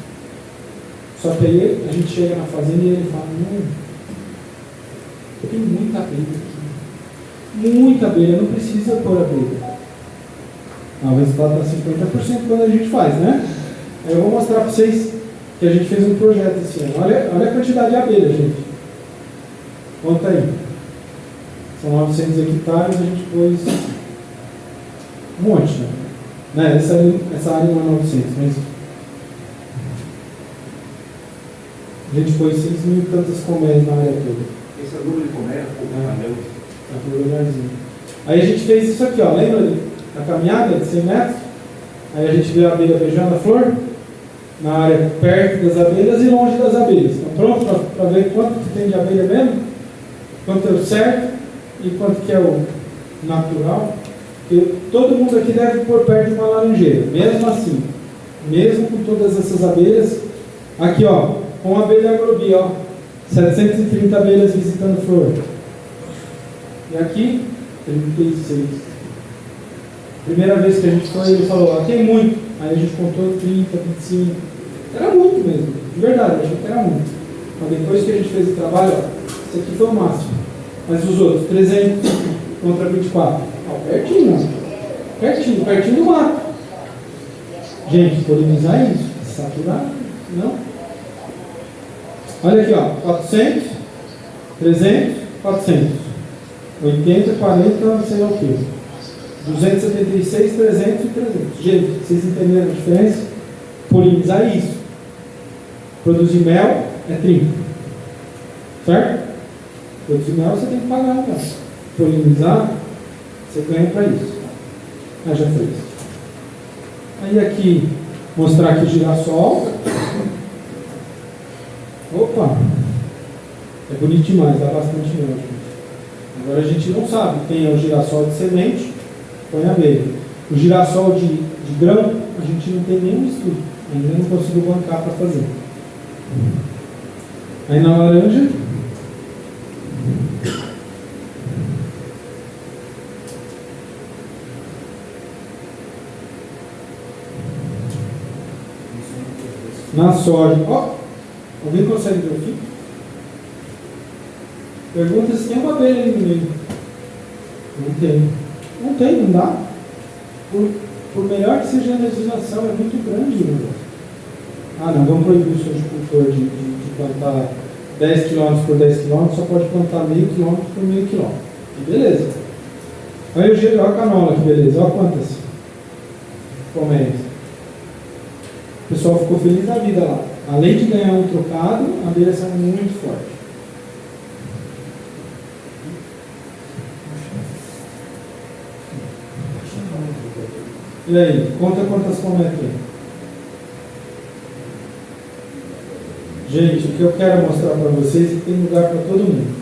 Só que aí a gente chega na fazenda e ele fala, tem muita abelha aqui. Muita abelha, não precisa pôr abelha. O resultado está 50% quando a gente faz, né? Aí eu vou mostrar para vocês que a gente fez um projeto esse ano. Olha a quantidade de abelha, gente. Conta aí. São 900 hectares, a gente pôs um monte, né? Essa área não é 900, mas a gente pôs 6 mil e tantas colmeias na área toda. Esse é o número de colmeia, Tá todo lugarzinho. Aí a gente fez isso aqui, ó, lembra da caminhada de 100 metros? Aí a gente vê a abelha beijando a flor, na área perto das abelhas e longe das abelhas. Estão prontos para ver quanto que tem de abelha mesmo? Quanto é o certo e quanto que é o natural? Porque todo mundo aqui deve pôr perto de uma laranjeira, mesmo assim, mesmo com todas essas abelhas. Aqui, ó, com a abelha agrobia, ó, 730 abelhas visitando flor. E aqui, 36. Primeira vez que a gente foi, ele falou, ó, tem muito. Aí a gente contou 30, 25. Era muito mesmo, de verdade, eu achei que era muito. Mas depois que a gente fez o trabalho, ó, esse aqui foi o máximo. Mas os outros, 300 contra 24. Ó, pertinho, ó. Pertinho do mato. Gente, polinizar isso, saturar, não? Olha aqui, ó, 400, 300, 400. 80, 40, não sei lá o que. 276, 300 e 300. Gente, vocês entenderam a diferença? Polinizar é isso. Produzir mel é 30. Certo? Produzir mel você tem que pagar, né? Polinizar, você ganha para isso. Ah, já fez. Aí aqui, mostrar aqui o girassol. Opa! É bonito demais, dá bastante mel. Agora a gente não sabe. Tem o girassol de semente, põe a abelha. O girassol de grão, a gente não tem nenhum estudo. Ainda não conseguiu bancar para fazer. Aí na laranja. Na soja. Ó, alguém consegue ver o fim? Pergunta se tem uma abelha aí no meio. Não tem. Não tem, não dá. Por melhor que seja a legislação, é muito grande o negócio. Ah, não, vamos proibir o sojicultor de plantar 10 km por 10 km, só pode plantar meio quilômetro por meio quilômetro. E beleza. Olha a canola, que beleza. Olha quantas colmeias. O pessoal ficou feliz da vida lá. Além de ganhar um trocado, a abelha saiu muito forte. E aí, conta quantas colmeias tem. Gente, o que eu quero mostrar para vocês é que tem lugar para todo mundo.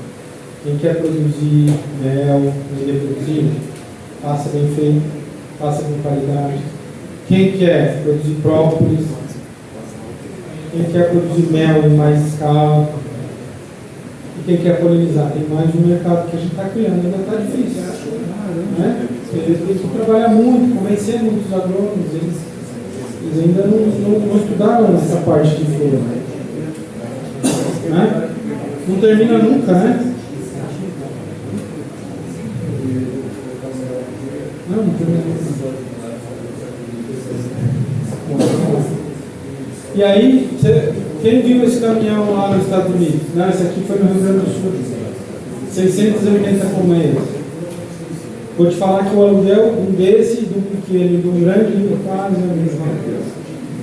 Quem quer produzir mel, vender produzir, faça bem feito, faça com qualidade. Quem quer produzir própolis, quem quer produzir mel em mais escala, e quem quer polinizar, tem mais um mercado que a gente está criando, ainda está difícil. Né? Eles têm que trabalhar muito, convencer muitos agrônomos, eles ainda não estudaram essa parte de flor. Né? Não termina nunca, né? Não termina nunca. E aí, quem viu esse caminhão lá nos Estados Unidos? Não, esse aqui foi no Rio Grande do Sul. 680 colmeias. Vou te falar que o aluguel um desse, do pequeno e do grande, é quase a mesma coisa.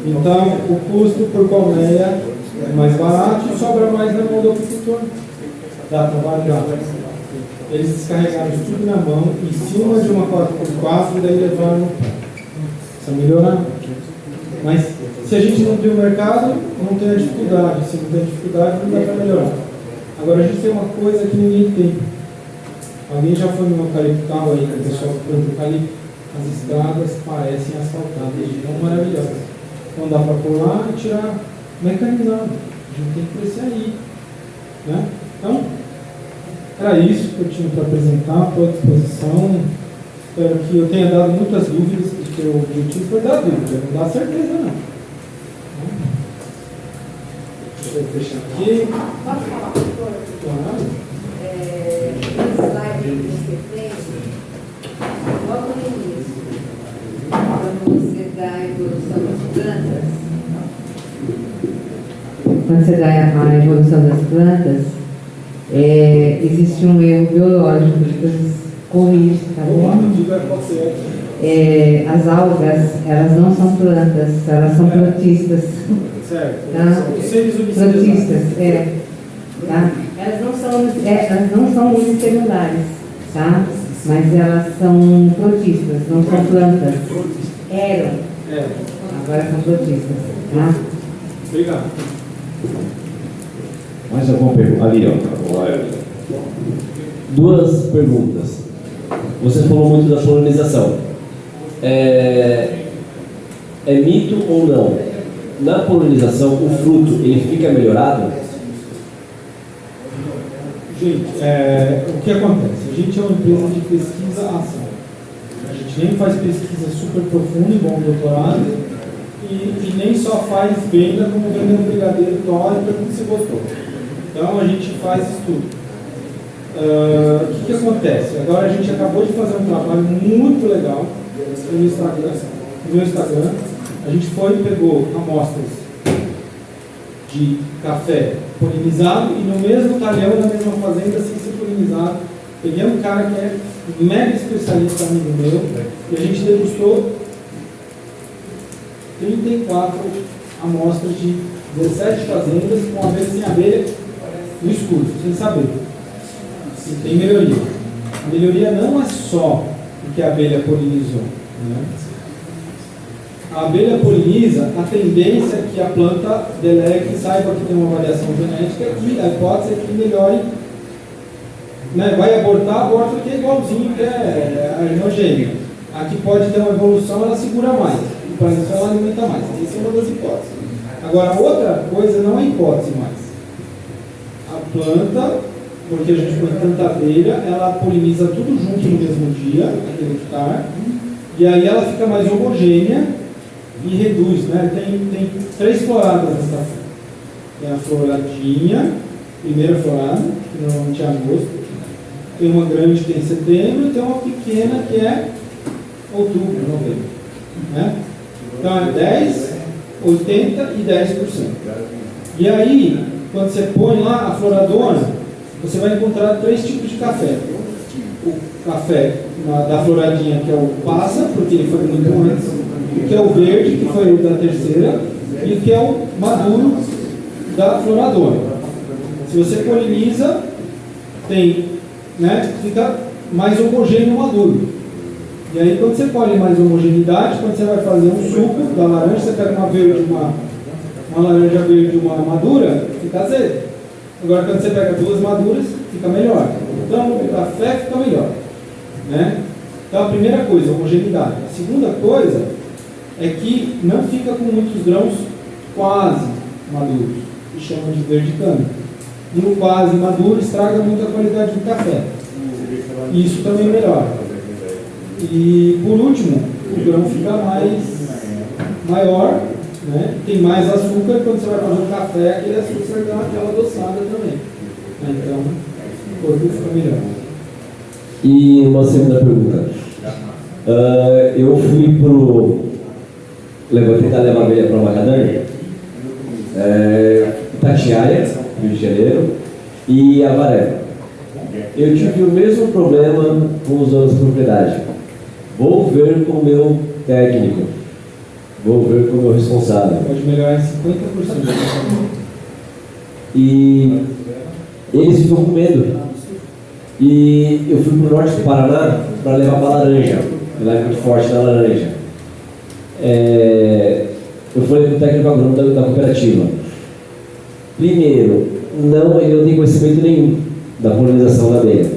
Então, o custo por colmeia é mais barato e sobra mais na mão do apicultor. Dá trabalho, dá. Eles descarregaram tudo na mão, em cima de uma 4x4, e daí levaram no pé. Precisa melhorar. Mas se a gente não tem o mercado, não tem a dificuldade. Se não tem dificuldade, não dá para melhorar. Agora a gente tem uma coisa que ninguém tem. Alguém já foi no eucaliptal aí, que o pessoal planta eucalipto? As estradas parecem asfaltadas, de tão maravilhosas. Então dá para pular e tirar mecanizado. A gente tem que crescer aí. Né? Então, era isso que eu tinha para apresentar, estou à disposição. Espero que eu tenha dado muitas dúvidas, porque o objetivo foi dar dúvida, não dá certeza não. Deixa eu fechar aqui. Posso falar, doutor? Claro. No slide que você fez, logo no início, quando você dá a evolução das plantas, existe um erro biológico que vocês corrigem, tá bom? As algas, elas não são plantas, elas são protistas. Certo. Tá? Protistas, tá? Elas não são unicelulares, tá? Mas elas são flotistas, não são plantas. Eram, É, agora são flotistas. Tá? obrigado. Mais alguma pergunta? Ali, ó. Duas perguntas. Você falou muito da polinização. É mito ou não? Na polinização, o fruto ele fica melhorado? Gente, o que acontece? A gente é uma empresa de pesquisa-ação. A gente nem faz pesquisa super profunda, igual um doutorado, e nem só faz venda como venda no brigadeiro, torre, pergunta se gostou. Então a gente faz estudo. O que acontece? Agora a gente acabou de fazer um trabalho muito legal no Instagram. A gente pegou amostras de café polinizado e no mesmo talhão, na mesma fazenda, sem ser polinizado. Peguei um cara que é mega especialista, amigo meu, e a gente degustou 34 amostras de 17 fazendas com abelha sem abelha no escuro, sem saber. E tem melhoria. A melhoria não é só porque a abelha polinizou, né? A abelha poliniza, a tendência é que a planta delegue, saiba que tem uma variação genética e a hipótese é que melhore, né? Vai abortar, aborta que é igualzinho, que é a irmã gêmea. A que pode ter uma evolução, ela segura mais, e para isso ela alimenta mais. Essa é uma das hipóteses. Agora, outra coisa não é hipótese mais. A planta, porque a gente põe tanta abelha, ela poliniza tudo junto no mesmo dia, naquele hectare, e aí ela fica mais homogênea e reduz, né? Tem 3 floradas nessa flor. Tem a floradinha, primeira florada, que normalmente é agosto, tem uma grande que é em setembro, e tem uma pequena que é outubro, novembro, né? Então é 10, 80 e 10%. E aí, quando você põe lá a floradona, você vai encontrar 3 tipos de café. O café da floradinha, que é o passa, porque ele foi muito antes, o que é o verde, que foi o da terceira, e o que é o maduro da floradona. Se você poliniza, tem, né, fica mais homogêneo maduro. E aí, quando você colhe mais homogeneidade, quando você vai fazer um suco da laranja, você pega uma verde, uma laranja verde e uma madura, fica azedo. Agora, quando você pega 2 maduras, fica melhor. Então, o café fica melhor, né? Então, a primeira coisa, homogeneidade. A segunda coisa é que não fica com muitos grãos quase maduros, que chamam de verde cana. E o quase maduro estraga muito a qualidade do café. Isso também melhora. E, por último, o grão fica maior, né? Tem mais açúcar, quando você vai fazer um café, aquele açúcar dá aquela adoçada também. Então, o corpo fica melhor. E uma segunda pergunta. Eu fui tentar levar a abelha para uma cadanha, Itatiaia, Rio de Janeiro, e Avaré. Eu tive o mesmo problema com os donos de propriedade. Vou ver com o meu técnico, vou ver com o meu responsável. Pode melhorar em 50%. E eles ficam com medo. E eu fui para o norte do Paraná para levar para laranja. Lá é muito forte na laranja. Eu falei para o técnico agrônomo da cooperativa. Primeiro, ele não tem conhecimento nenhum da polinização da abelha.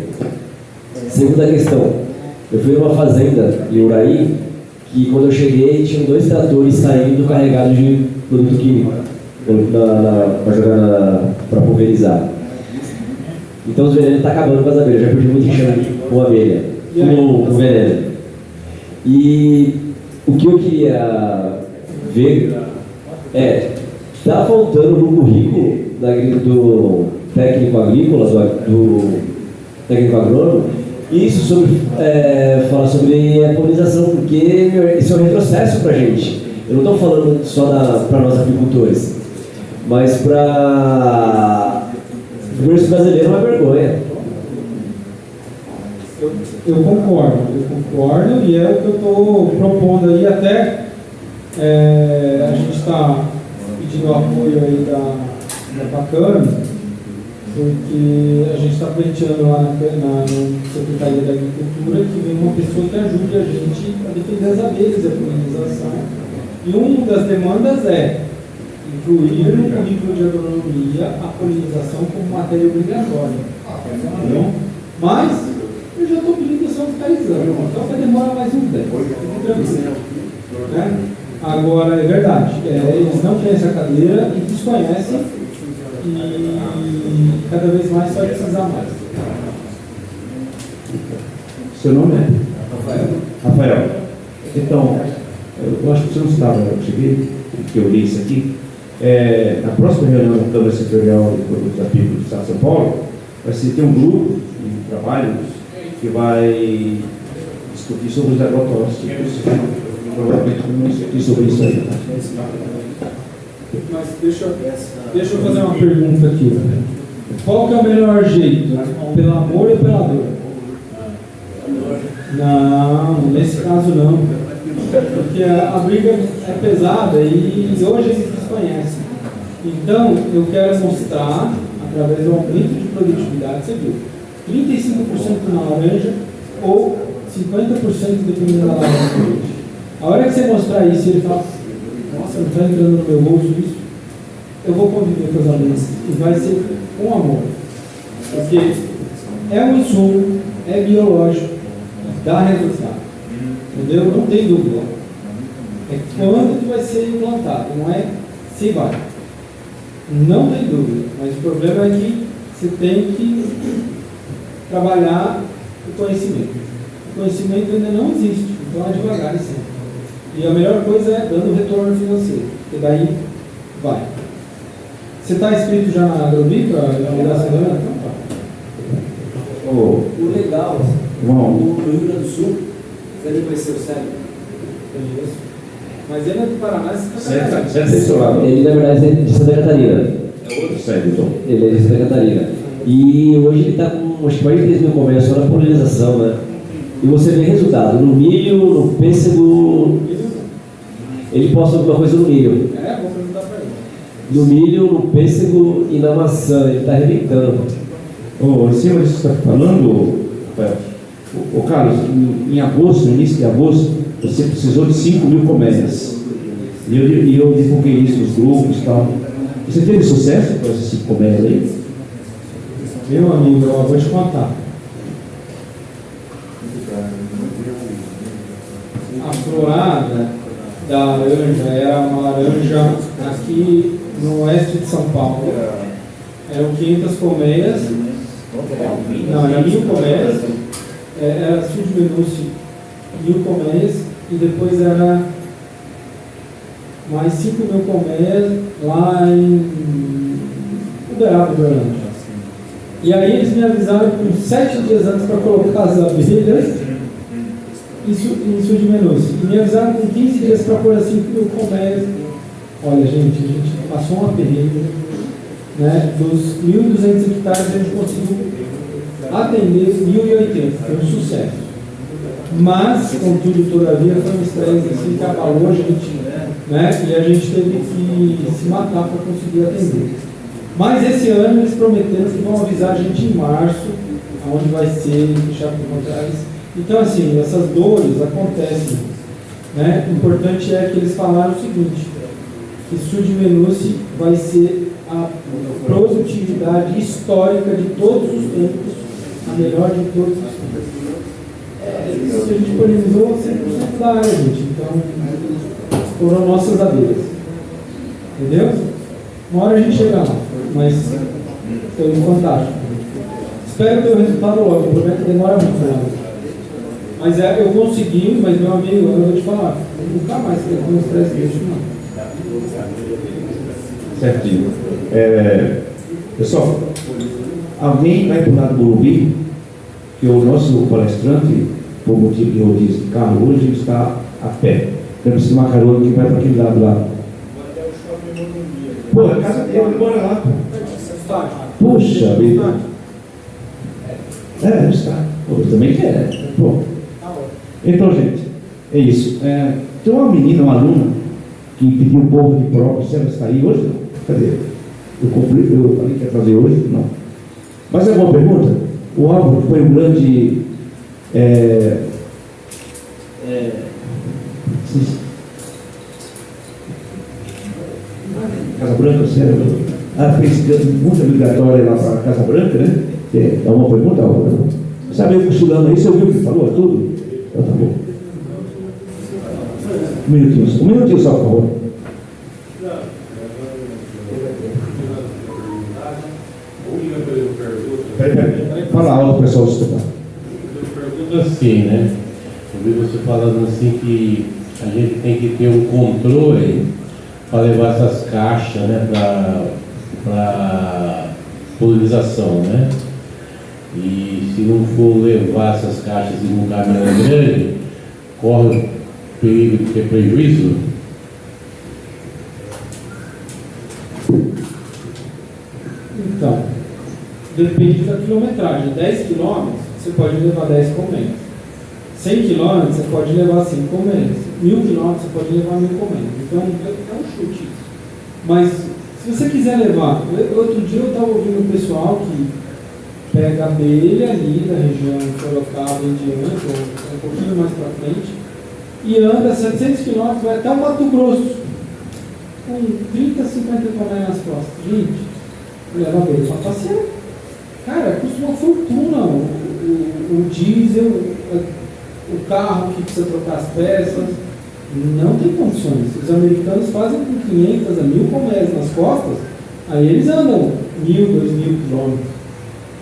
Segunda questão, eu fui numa fazenda em Uraí, que quando eu cheguei tinham 2 tratores saindo carregados de produto químico para jogar para pulverizar. Então os venenos estão acabando com as abelhas, já perdi muito enxame com abelha, com veneno. E o que eu queria ver está faltando no currículo do técnico agrícola, do técnico agrônomo, isso sobre falar sobre a polinização, porque isso é um retrocesso para a gente. Eu não estou falando só para nós agricultores, mas para o governo brasileiro é uma vergonha. Eu concordo, e é o que eu estou propondo aí, até a gente está pedindo apoio aí da Bacana, porque a gente está pleiteando lá na Secretaria da Agricultura que vem uma pessoa que ajude a gente a defender as abelhas e a polinização. E uma das demandas é incluir no currículo de agronomia a polinização como matéria obrigatória. Entendeu? Mas eu já estou pedindo só fiscalizando, então vai demorar mais um tempo. Fique tranquilo. Né? Agora, é verdade, eles não têm essa cadeira e desconhecem, e cada vez mais vai precisar mais. Seu nome é? Rafael. Então, eu acho que você não estava, eu cheguei, que eu li isso aqui. Na próxima reunião da Câmara Setorial de Produtos Apícolas do Estado de São Paulo, vai ter um grupo de trabalho que vai discutir sobre os agrotóxicos. Provavelmente vamos discutir sobre isso aí. Mas deixa eu fazer uma pergunta aqui. Qual que é o melhor jeito? Pelo amor ou pela dor? Não, nesse caso não. Porque a briga é pesada e hoje eles desconhecem. Então, eu quero mostrar, através do aumento de produtividade, você viu, 35% na laranja ou 50% dependendo da laranja. A hora que você mostrar isso, ele fala, nossa, não está entrando no meu bolso isso, eu vou conviver com os alunos e vai ser com amor. Porque é um insumo, é biológico, dá resultado. Entendeu? Não tem dúvida. É quando que vai ser implantado, não é se vai. Não tem dúvida. Mas o problema é que você tem que trabalhar o conhecimento. O conhecimento ainda não existe, então é devagar e sempre. E a melhor coisa é dando retorno financeiro, porque daí vai. Você está inscrito já na Agrobi para mudar a semana? Então tá. O legal, Bom, no Rio Grande do Sul, você conheceu o Sérgio? Isso. Mas ele é do Paraná, você está Paraná. certo do seu lado. Ele, na verdade, é de Santa Catarina. É outro sério, então. Ele é de Santa Catarina. E hoje ele está com acho que mais de 3 mil comércios só na polinização, né? E você vê resultado no milho, no pêssego. Ele posta alguma coisa no milho. Vou perguntar para ele. No milho, no pêssego e na maçã. Ele está arrebentando. Em cima disso que você está falando, Rafael, Carlos, em agosto, no início de agosto, você precisou de 5 mil colmeias. E eu divulguei isso nos grupos e tal. Você teve sucesso com essas 5 colmeias aí? Meu amigo, eu vou te contar. A florada da laranja era uma laranja aqui no oeste de São Paulo. Eram 500 colmeias. Não, era 1000 colmeias. Era Sudmenuce 1000 colmeias. E depois era mais 5 mil colmeias lá em Uberaba, Uberlândia. E aí eles me avisaram com 7 dias antes para colocar as abelhas em Sudmenuce. E me avisaram com 15 dias para pôr as 5 mil colmeias. Olha, gente, a gente passou uma perrengue, né? Dos 1.200 hectares a gente conseguiu atender 1.080, foi um sucesso. Mas, contudo, todavia, foi um estresse assim, que abalou a gente, né? E a gente teve que se matar para conseguir atender. Mas esse ano eles prometeram que vão avisar a gente em março, aonde vai ser, fechar por contratos. Então, assim, essas dores acontecem, né? O importante é que eles falaram o seguinte, que Sudmenuce vai ser a produtividade histórica de todos os tempos, a melhor de todos os tempos. A gente polinizou 100% da área, gente. Então, foram nossas abelhas. Entendeu? Uma hora a gente chega lá, mas foi fantástico. Espero ter o resultado logo, o prometo que demora muito. Né? Mas eu consegui, mas meu amigo, eu vou te falar, nunca mais tem um estresse desse, não. Certinho. Pessoal, alguém vai para o lado do Morumbi, que o nosso palestrante, por motivo de rodízio de carro, hoje está a pé. Temos que uma carona que vai para aquele lado lá. Pô, a casa dele, bora lá. Puxa vida. Não está. Pô, eu também quero. Pô. Então, gente, é isso. Tem uma menina, uma aluna, que pediu um pouco de prova, se ela está aí hoje, não? Cadê? Eu falei que ia fazer hoje? Não. Mais alguma pergunta? O Álvaro foi um grande. Casa Branca, sério? Fez multa obrigatória lá para a Casa Branca, né? Dá uma pergunta, Álvaro? Sabe, eu costurando aí, você ouviu o que falou? Tudo? Então tá bom. Um minutinho só, por favor. Fala alto, pessoal, escutar. Eu pergunto assim, né? Eu vi você falando assim que a gente tem que ter um controle para levar essas caixas, né, para polinização, né? E se não for levar essas caixas em um caminhão grande, corre o perigo de ter prejuízo? Então, depende da quilometragem. 10 km, você pode levar 10 colmeias. 100 km, você pode levar 5 colmeias. 1000 km, você pode levar 1000 colmeias. Então, é um chute isso. Mas, se você quiser levar... Outro dia eu estava ouvindo um pessoal que pega abelha ali da região de Sorocaba em diante, ou um pouquinho mais para frente, e anda 700 km, vai até o Mato Grosso, com 30, 50 toneladas nas costas. Gente, leva abelha para passear. Cara, custa uma fortuna o diesel, o carro que precisa trocar as peças. Não tem condições. Os americanos fazem com 500 a 1000 colmeias nas costas, aí eles andam 1000, 2000 quilômetros.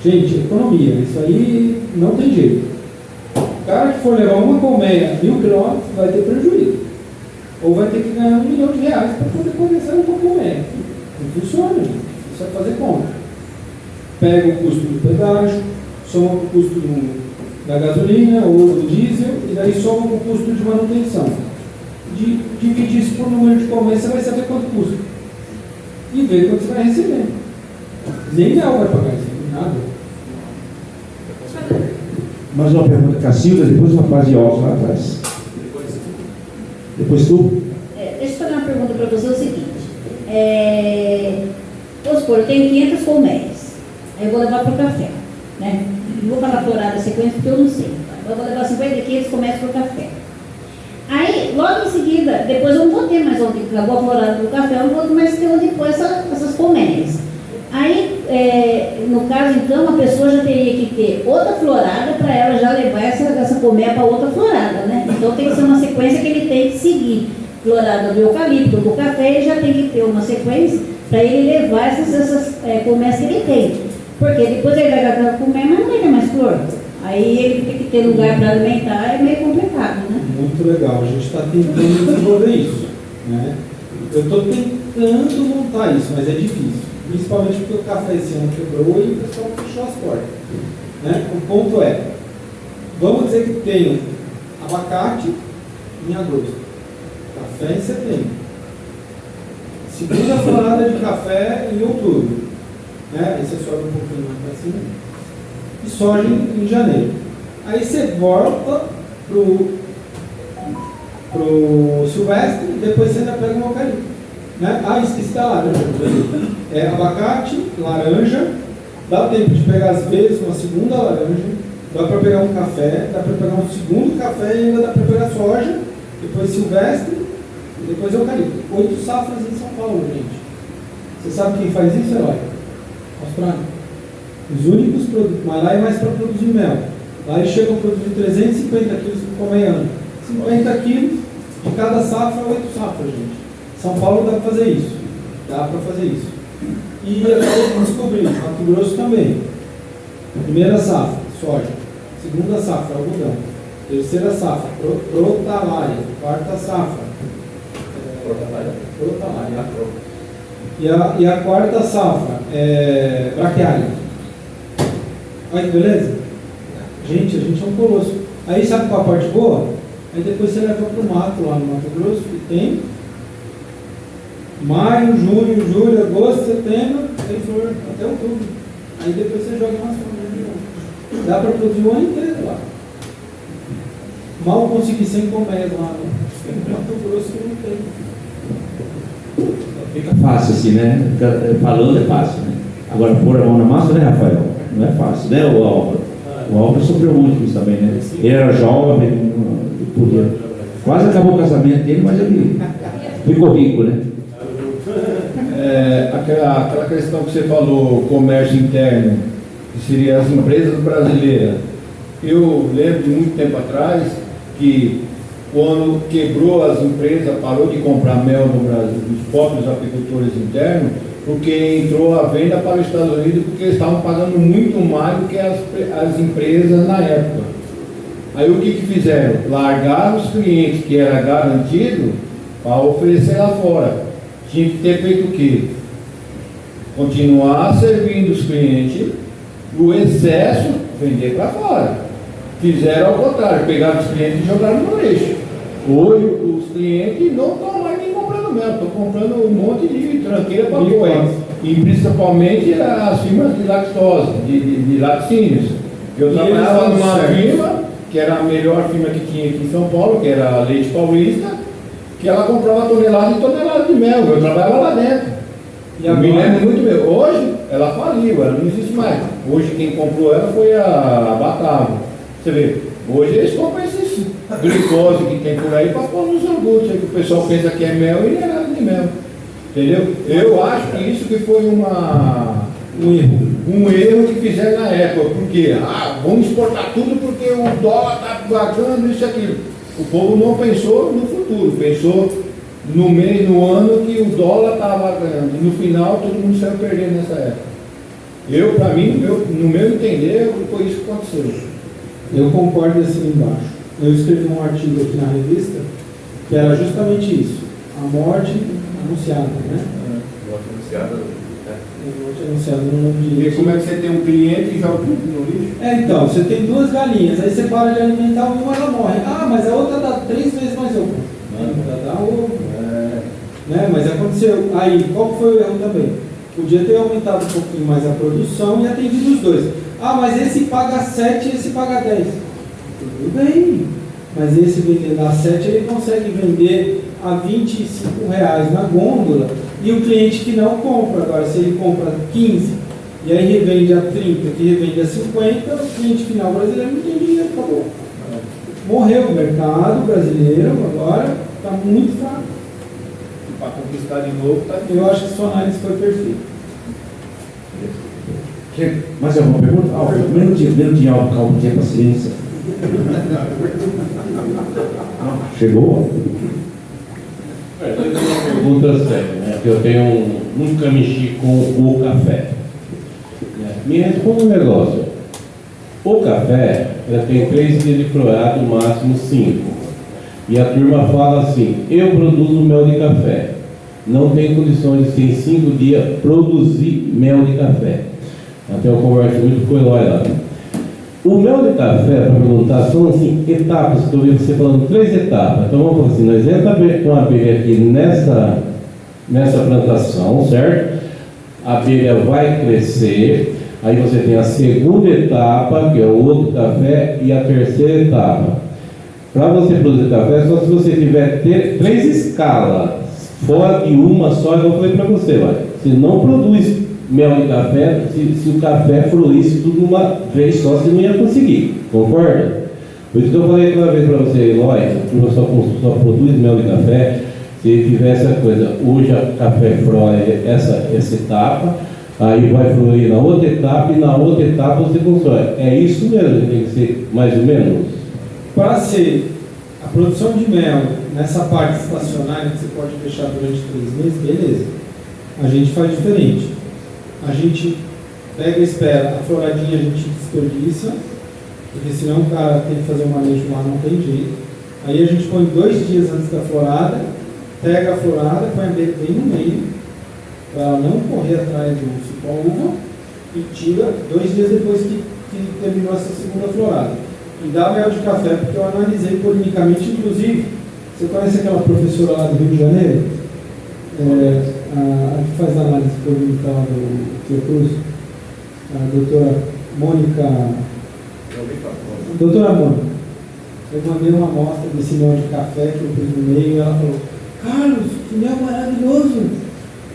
Gente, economia, isso aí não tem jeito. O cara que for levar uma colmeia 1000 quilômetros vai ter prejuízo. Ou vai ter que ganhar R$1 milhão para poder começar uma colmeia. Não funciona, gente. Isso é fazer conta. Pega o custo do pedágio, soma o custo da gasolina ou do diesel, e daí soma o custo de manutenção. Dividir isso por número de colmeias, você vai saber quanto custa. E ver quanto você vai receber. Nem Mel vai pagar isso, nada. Mais uma pergunta, Cacilda, depois uma fase de óculos lá atrás. Depois tu? Deixa eu fazer uma pergunta para você, é o seguinte. Vamos supor, eu tenho 500 colmeias. Aí eu vou levar para o café. Né? Não vou falar florada sequência porque eu não sei. Eu vou levar 500 colmeias para o café. Aí, logo em seguida, depois eu não vou ter mais onde, acabou a florada do café, eu não vou mais ter onde pôr essas colmeias. Aí, no caso, então, a pessoa já teria que ter outra florada para ela já levar essa colmeia para outra florada, né? Então tem que ser uma sequência que ele tem que seguir. Florada do eucalipto, do café, ele já tem que ter uma sequência para ele levar essas colmeias que ele tem. Porque depois ele vai gastar a colmeia, mas não vai ter mais flor. Aí ele tem que ter lugar para alimentar, é meio complicado, né? Muito legal, a gente está tentando desenvolver isso, né? Eu estou tentando montar isso, mas é difícil. Principalmente porque o café esse ano quebrou e o pessoal fechou as portas. Né? O ponto é, vamos dizer que tem abacate em agosto, café em setembro, segunda florada de café em outubro, né? Aí você sobe um pouquinho mais para cima, e soja em janeiro. Aí você volta pro silvestre e depois você ainda pega um eucalipto. Né? Esqueci da laranja. Abacate, laranja, dá tempo de pegar às vezes uma segunda laranja, dá para pegar um café, dá para pegar um segundo café e ainda dá para pegar soja, depois silvestre e depois eucalipto. 8 safras em São Paulo, gente. Você sabe quem faz isso, Herói? Austrália. Os únicos produtos, mas lá é mais para produzir mel. Lá eles chegam a produzir 350 quilos por colmeia ano. 50 quilos de cada safra, 8 safras, gente. São Paulo dá para fazer isso. Dá para fazer isso. E eu descobri, Mato Grosso também. Primeira safra, soja. Segunda safra, algodão. Terceira safra, crotalária. Quarta safra, crotalária. E a quarta safra, braquiária. Olha que beleza? Gente, a gente é um colosso. Aí sabe qual a parte boa? Aí depois você leva para o mato lá no Mato Grosso, que tem maio, junho, julho, agosto, setembro, tem flor até outubro. Aí depois você joga umas flores de novo. Dá para produzir o ano inteiro lá. Mal consegui 100 colmeias lá, né? Tem Mato Grosso que não tem. Fica fácil assim, né? Falando é fácil, né? Agora pôr a mão na massa, né, Rafael? Não é fácil, né, o Álvaro? O Álvaro sofreu muito com isso também, né? Ele era jovem, não podia. Quase acabou o casamento dele, mas ele ficou rico, né? Aquela questão que você falou, comércio interno, que seria as empresas brasileiras. Eu lembro de muito tempo atrás que quando quebrou as empresas, parou de comprar mel no Brasil, dos próprios apicultores internos, porque entrou a venda para os Estados Unidos, porque eles estavam pagando muito mais do que as empresas na época. Aí o que fizeram? Largaram os clientes que era garantido para oferecer lá fora. Tinha que ter feito o quê? Continuar servindo os clientes, o excesso vender para fora. Fizeram ao contrário, pegaram os clientes e jogaram no lixo. Hoje os clientes não estão mais nem comprando mel, estão comprando um monte de tranqueira para boi. E principalmente as firmas de lactose, de laticínios. Eu trabalhava numa firma, que era a melhor firma que tinha aqui em São Paulo, que era a Leite Paulista, que ela comprava tonelada e tonelada de mel. Eu trabalhava lá dentro. E eu me lembro muito bem. Hoje ela faliu, ela não existe mais. Hoje quem comprou ela foi a Batavo. Você vê, hoje eles compram esses glicose que tem por aí para pôr nos iogurtes, que o pessoal pensa que é mel e não é nada de mel. Entendeu? Eu acho que isso que foi um erro que fizeram na época. Porque, vamos exportar tudo porque o dólar está pagando isso e aquilo. O povo não pensou no futuro, pensou no mês, no ano que o dólar estava ganhando. E no final todo mundo saiu perdendo nessa época. Para mim, no meu entender, foi isso que aconteceu. Eu concordo assim embaixo. Eu escrevi um artigo aqui na revista que era justamente isso. A morte anunciada, né? Morte anunciada. Morte anunciada no nome de E Deus. como é que você tem um cliente e joga tudo no lixo? Então, você tem duas galinhas, aí você para de alimentar uma e ela morre. Mas a outra dá 3 vezes mais ovo. Dá ovo. Né? Mas aconteceu. Aí, qual foi o erro também? Podia ter aumentado um pouquinho mais a produção e atendido os dois. Mas esse paga 7 e esse paga 10. Tudo bem. Mas esse vendendo a 7, ele consegue vender a R$25 na gôndola e o cliente que não compra. Agora, se ele compra 15 e aí revende a 30, que revende a 50, o cliente final brasileiro não tem dinheiro, acabou. Morreu o mercado brasileiro, agora está muito fraco. Para conquistar de novo, tá difícil. Eu acho que sua análise foi perfeita. Mais alguma pergunta? Menos de álcool, calma, tenha paciência. Chegou? Eu tenho uma pergunta séria, né? Que eu nunca mexi com o café. Me responda um negócio. O café, ela tem 3 dias de florado, no máximo 5. E a turma fala assim, eu produzo mel de café. Não tem condições de, em 5 dias, produzir mel de café. Até eu converso muito com o Eloy lá. O mel de café, para perguntar, são assim, etapas, que eu vi você falando 3 etapas. Então vamos falar assim, nós entramos com a abelha aqui nessa plantação, certo? A abelha vai crescer, aí você tem a segunda etapa, que é o outro café, e a terceira etapa. Para você produzir café, só se você tiver 3 escalas, fora de uma só, eu falei para você, você não produz mel de café, se o café fluísse tudo uma vez só, você não ia conseguir, concorda? Por isso que eu falei aquela vez para você, Eloy, que só produz mel de café, se tiver essa coisa, hoje o café flore essa etapa, aí vai fluir na outra etapa, e na outra etapa você constrói. É isso mesmo, tem que ser mais ou menos? Para ser a produção de mel nessa parte estacionária que você pode deixar durante 3 meses, beleza. A gente faz diferente. A gente pega e espera, a floradinha a gente desperdiça, porque senão o cara tem que fazer um manejo lá, não tem jeito. Aí a gente põe 2 dias antes da florada, pega a florada, põe a abelha bem no meio, para ela não correr atrás do cipó uva, e tira 2 dias depois que terminou essa segunda florada. E dá mel de café, porque eu analisei polimicamente, inclusive, você conhece aquela professora lá do Rio de Janeiro? A que faz a análise polímica lá do Fiocruz, a doutora Mônica. Doutora Mônica, eu mandei uma amostra desse mel de café que eu pus no meio e ela falou: Carlos, que mel maravilhoso!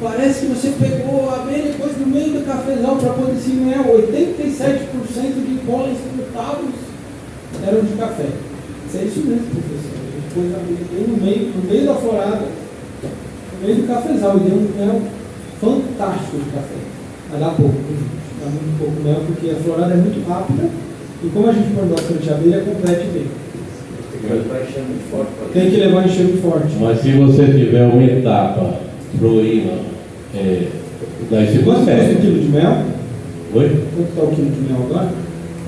Parece que você pegou a abelha e pôs no meio do cafezal para pôr esse mel, 87%. lotados eram de café. Isso é isso mesmo, professor. A gente pôs a abelha bem no meio da florada, no meio do cafezal, e deu um mel fantástico de café. Mas dá pouco, dá muito pouco mel, porque a florada é muito rápida, e como a gente põe bastante abelha, complete bem. Tem que levar enxerto forte. Mas se você tiver uma etapa fluindo, daí você Quanto custa o consegue. quilo de mel? Oi? Quanto está o quilo de mel agora?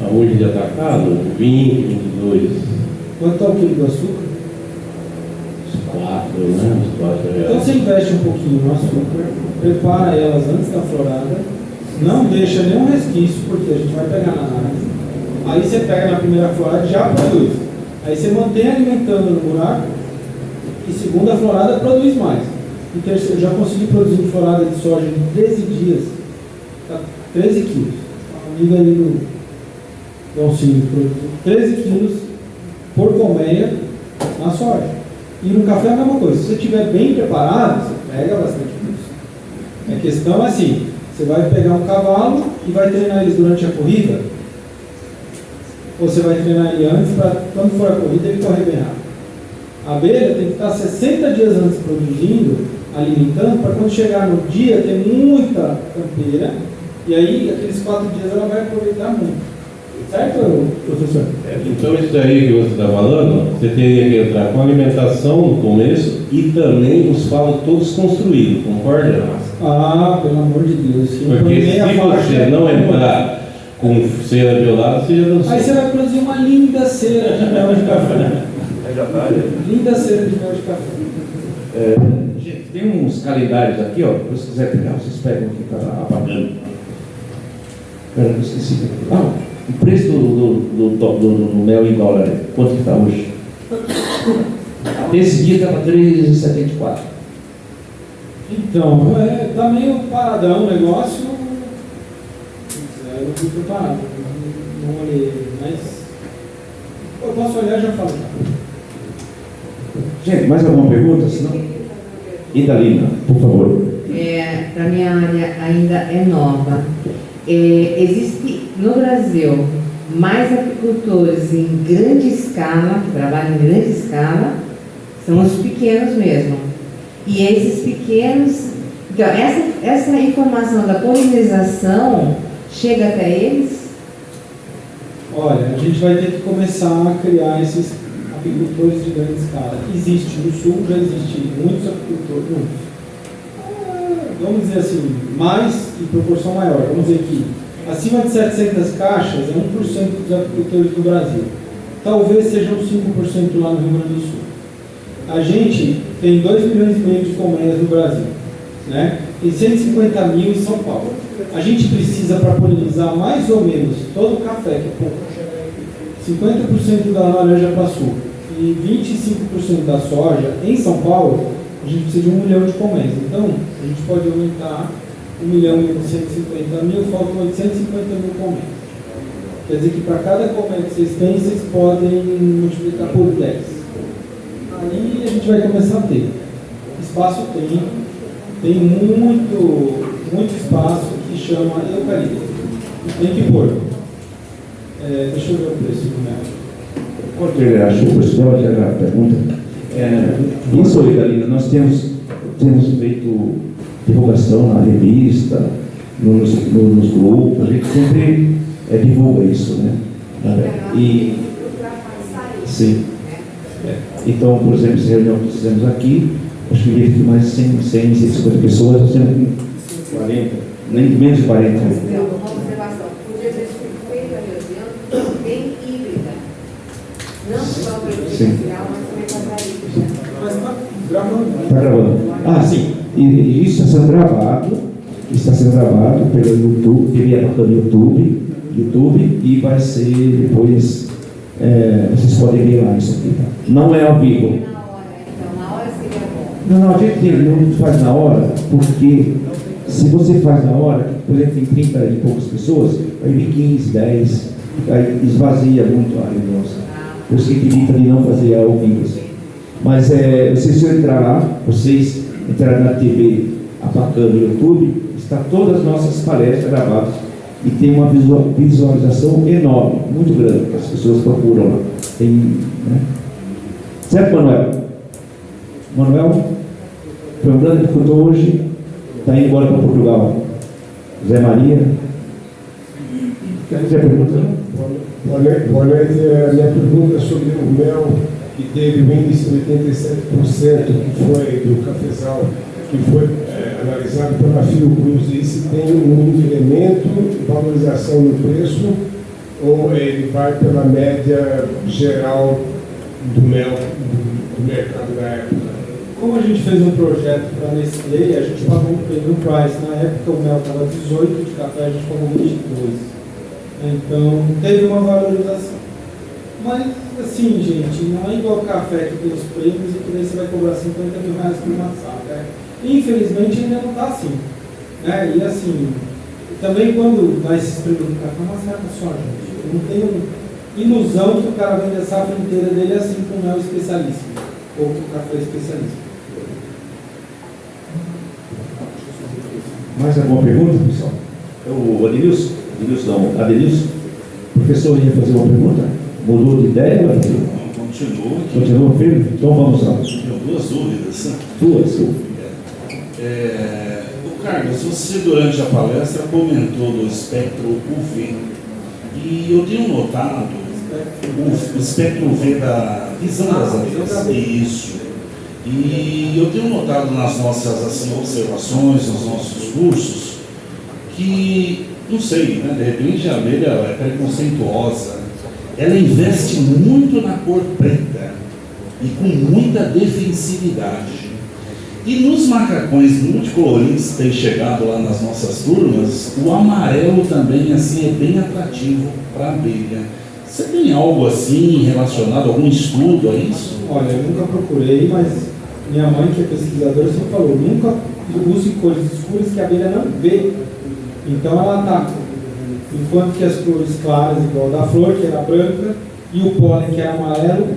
A hoje de atacado, 20, 22, Quanto está o quilo do açúcar? uns 4, né? Uns 4 Então reais. você investe um pouquinho no açúcar, prepara elas antes da florada, não deixa nenhum resquício, porque a gente vai pegar na análise. Aí você pega na primeira florada e já produz. Aí você mantém alimentando no buraco, e segunda florada produz mais. E terceiro, já consegui produzir florada de soja em 13 dias, tá 13 quilos. A amiga ali do auxílio produziu 13 quilos por colmeia na soja. E no café é a mesma coisa. Se você estiver bem preparado, você pega bastante quilos. A questão é assim, você vai pegar um cavalo e vai treinar eles durante a corrida, ou você vai treinar ele antes para, quando for a corrida, ele correr bem rápido. A abelha tem que estar 60 dias antes produzindo, alimentando, para quando chegar no dia ter muita campeira, e aí aqueles 4 dias ela vai aproveitar muito. Certo, professor? Então isso aí que você está falando, você teria que entrar com alimentação no começo e também os falos todos construídos, concorda? Ah, pelo amor de Deus. Porque se você não entrar com cera violada, você já não Aí sabe. você vai produzir uma linda cera de mel de café. Linda cera de mel de café. Gente, tem uns calendários aqui, ó. Se você quiser pegar, vocês pegam aqui para apagando. Cara, eu esqueci. O preço do mel em dólar, quanto que está hoje? Esse dia estava 3,74. Então, tá meio paradão o negócio. Eu não fui preparado, não olhei, mas eu posso olhar e já falo. Gente, mais alguma pergunta? Senão... Idalina, por favor. Para minha área ainda é nova. Existe no Brasil mais apicultores em grande escala, que trabalham em grande escala, são os pequenos mesmo. E esses pequenos, então essa informação da polinização chega até eles? Olha, a gente vai ter que começar a criar esses apicultores de grande escala. Existe no sul, já existe muitos apicultores, vamos dizer assim, mais em proporção maior. Vamos dizer que acima de 700 caixas é 1% dos apicultores do Brasil. Talvez sejam 5% lá no Rio Grande do Sul. A gente tem 2,5 milhões de colmeias no Brasil, né? Tem 150 mil em São Paulo. A gente precisa, para polinizar mais ou menos todo o café, que é 50% da laranja para açúcar e 25% da soja em São Paulo, a gente precisa de 1 milhão de colmeias. Então, a gente pode aumentar 1 milhão e 150 mil, faltam 850 mil colmeias. Quer dizer que para cada colmeia que vocês têm, vocês podem multiplicar por 10. Aí a gente vai começar a ter. Espaço tem muito espaço que chama eucalipto. Tem que pôr. Deixa eu ver o preço do mel. Quanto ele achou, pessoal, que era a pergunta? Isso, Idalina, nós temos feito divulgação na revista, nos grupos, a gente sempre divulga isso, né? E, sim. Então, por exemplo, essa reunião que fizemos aqui, acho que teve mais de 150 pessoas, nós temos 40, nem menos de 40. Uma observação. Podia ter feito a reunião bem híbrida. Não só presencial, mas também com a Mas está gravando. Está gravando. Ah, sim. E isso está sendo gravado pelo YouTube, TV pelo YouTube, e vai ser depois, vocês podem ver lá isso aqui. Tá? Não é ao vivo. na hora seria bom. Não, a gente não faz na hora, porque se você faz na hora, por exemplo, tem 30 e poucas pessoas, vai vir 15, 10, aí esvazia muito a reunião. Por isso que evita de não fazer ao vivo. Mas vocês vão entrar lá, vocês entrarem na TV Apacando no YouTube, está todas as nossas palestras gravadas e tem uma visualização enorme, muito grande, que as pessoas procuram lá. Tem, né? Certo, Manuel? Manuel foi um grande agricultor hoje, está indo embora para Portugal. Zé Maria. Quer fazer a pergunta? Boa noite. A minha pergunta é sobre o mel, que teve um índice de 87%, que foi do cafezal, que foi analisado pela Fiocruz. E se tem um incremento de valorização no preço, ou ele vai pela média geral do mel do mercado da época? Como a gente fez um projeto para a Nestlé, a gente pagou um premium price. Na época o mel estava 18, de café a gente pagou 22. Então teve uma valorização. Mas assim, gente, não é igual café que tem os prêmios e que daí você vai cobrar 50 mil reais por uma saca. Infelizmente ainda não está assim. Né? E assim, também quando dá esses prêmios do café, é uma saca só, gente. Eu não tenho ilusão que o cara vende a safra inteira dele assim com mel especialista ou com café especialista. Mais alguma pergunta, pessoal? O Adenilson? Adenilson? O professor ia fazer uma pergunta? Mudou de ideia ou vai fazer? Continuou aqui. Continua firme? Então vamos lá. Tenho duas dúvidas. Duas. Carlos, você durante a palestra comentou do espectro UV. E eu tenho notado o espectro UV da visão das abelhas. Isso. E eu tenho notado nas nossas observações, nos nossos cursos, que, não sei, né, de repente a abelha é preconceituosa, ela investe muito na cor preta e com muita defensividade. E nos macacões multicoloridos que têm chegado lá nas nossas turmas, o amarelo também assim, é bem atrativo para a abelha. Você tem algo assim relacionado, algum estudo a isso? Olha, eu nunca procurei, mas minha mãe, que é pesquisadora, sempre falou, nunca use cores escuras que a abelha não vê. Então ela ataca. Enquanto que as cores claras, igual da flor, que era branca, e o pólen, que era amarelo,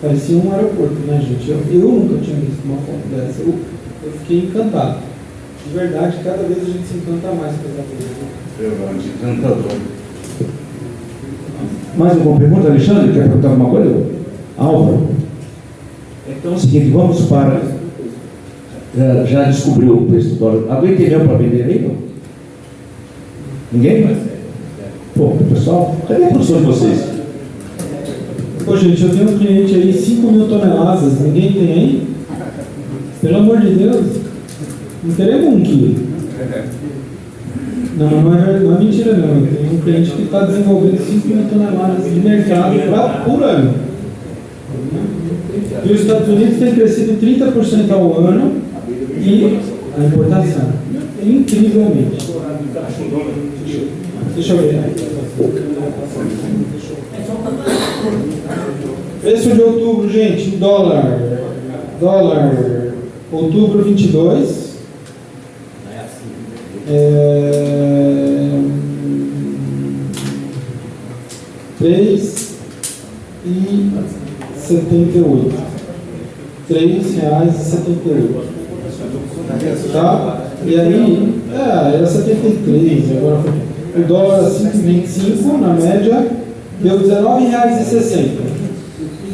parecia um aeroporto, né, gente? Eu nunca tinha visto uma foto dessa. Eu fiquei encantado. De verdade, cada vez a gente se encanta mais com essa coisa. Verdade, encantador. Mais alguma pergunta, Alexandre? Quer perguntar alguma coisa? Álvaro? Então é o seguinte, vamos para... Já descobriu o preço do dólar. Alguém tem mel para vender aí, não? Ninguém? Pô, pessoal, cadê a produção de vocês? Pô, gente, eu tenho um cliente aí, 5 mil toneladas. Ninguém tem aí? Pelo amor de Deus. Não queremos 1 quilo. Não é mentira não. Tem um cliente que está desenvolvendo 5 mil toneladas de mercado por ano. E os Estados Unidos têm crescido 30% ao ano e a importação. Incrivelmente. Deixa eu ver. Preço de outubro, gente, dólar, outubro 22. 3,78. R$3,78. Tá? E aí, era 73, agora foi. O dólar 5,25 na média, deu R$19,60.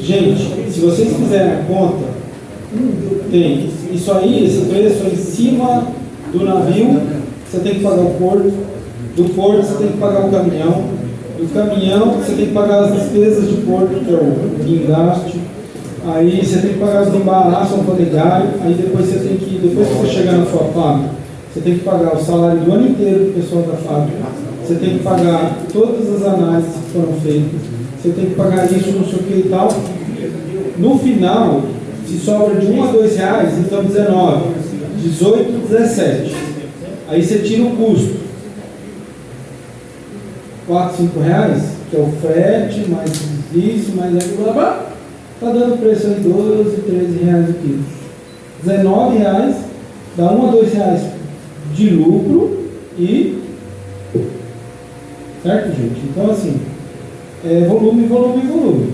Gente, se vocês fizerem a conta, tem isso aí, esse preço é em cima do navio, você tem que pagar o porto, do porto você tem que pagar o caminhão, do caminhão você tem que pagar as despesas de porto, que é o guindaste, aí você tem que pagar os embaraços alfandegários, aí depois você tem que, depois que você chegar na sua fábrica, você tem que pagar o salário do ano inteiro do pessoal da fábrica, você tem que pagar todas as análises que foram feitas, você tem que pagar isso, não sei o que e tal. No final, se sobra de 1 a 2 reais, então 19, 18, 17. Aí você tira o custo. 4, 5 reais, que é o frete, mais isso, mais aquilo, blá, blá, tá dando preço aí 12, 13 reais o quilo. 19 reais, dá 1 a 2 reais de lucro e... Certo, gente? Então, assim, volume, volume, volume.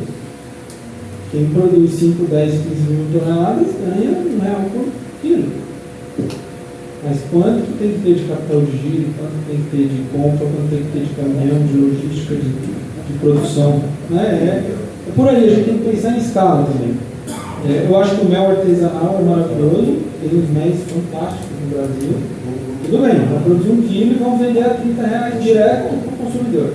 Quem produz 5, 10, 15 mil toneladas ganha R$1 por quilo. Mas quanto tem que ter de capital de giro, quanto tem que ter de compra, quanto tem que ter de caminhão, de logística, de produção, né? É por aí, a gente tem que pensar em escala também. Eu acho que o mel artesanal é maravilhoso, tem uns méis fantásticos no Brasil. Tudo bem, vamos produzir 1 quilo e vamos vender a R$30 direto para o consumidor.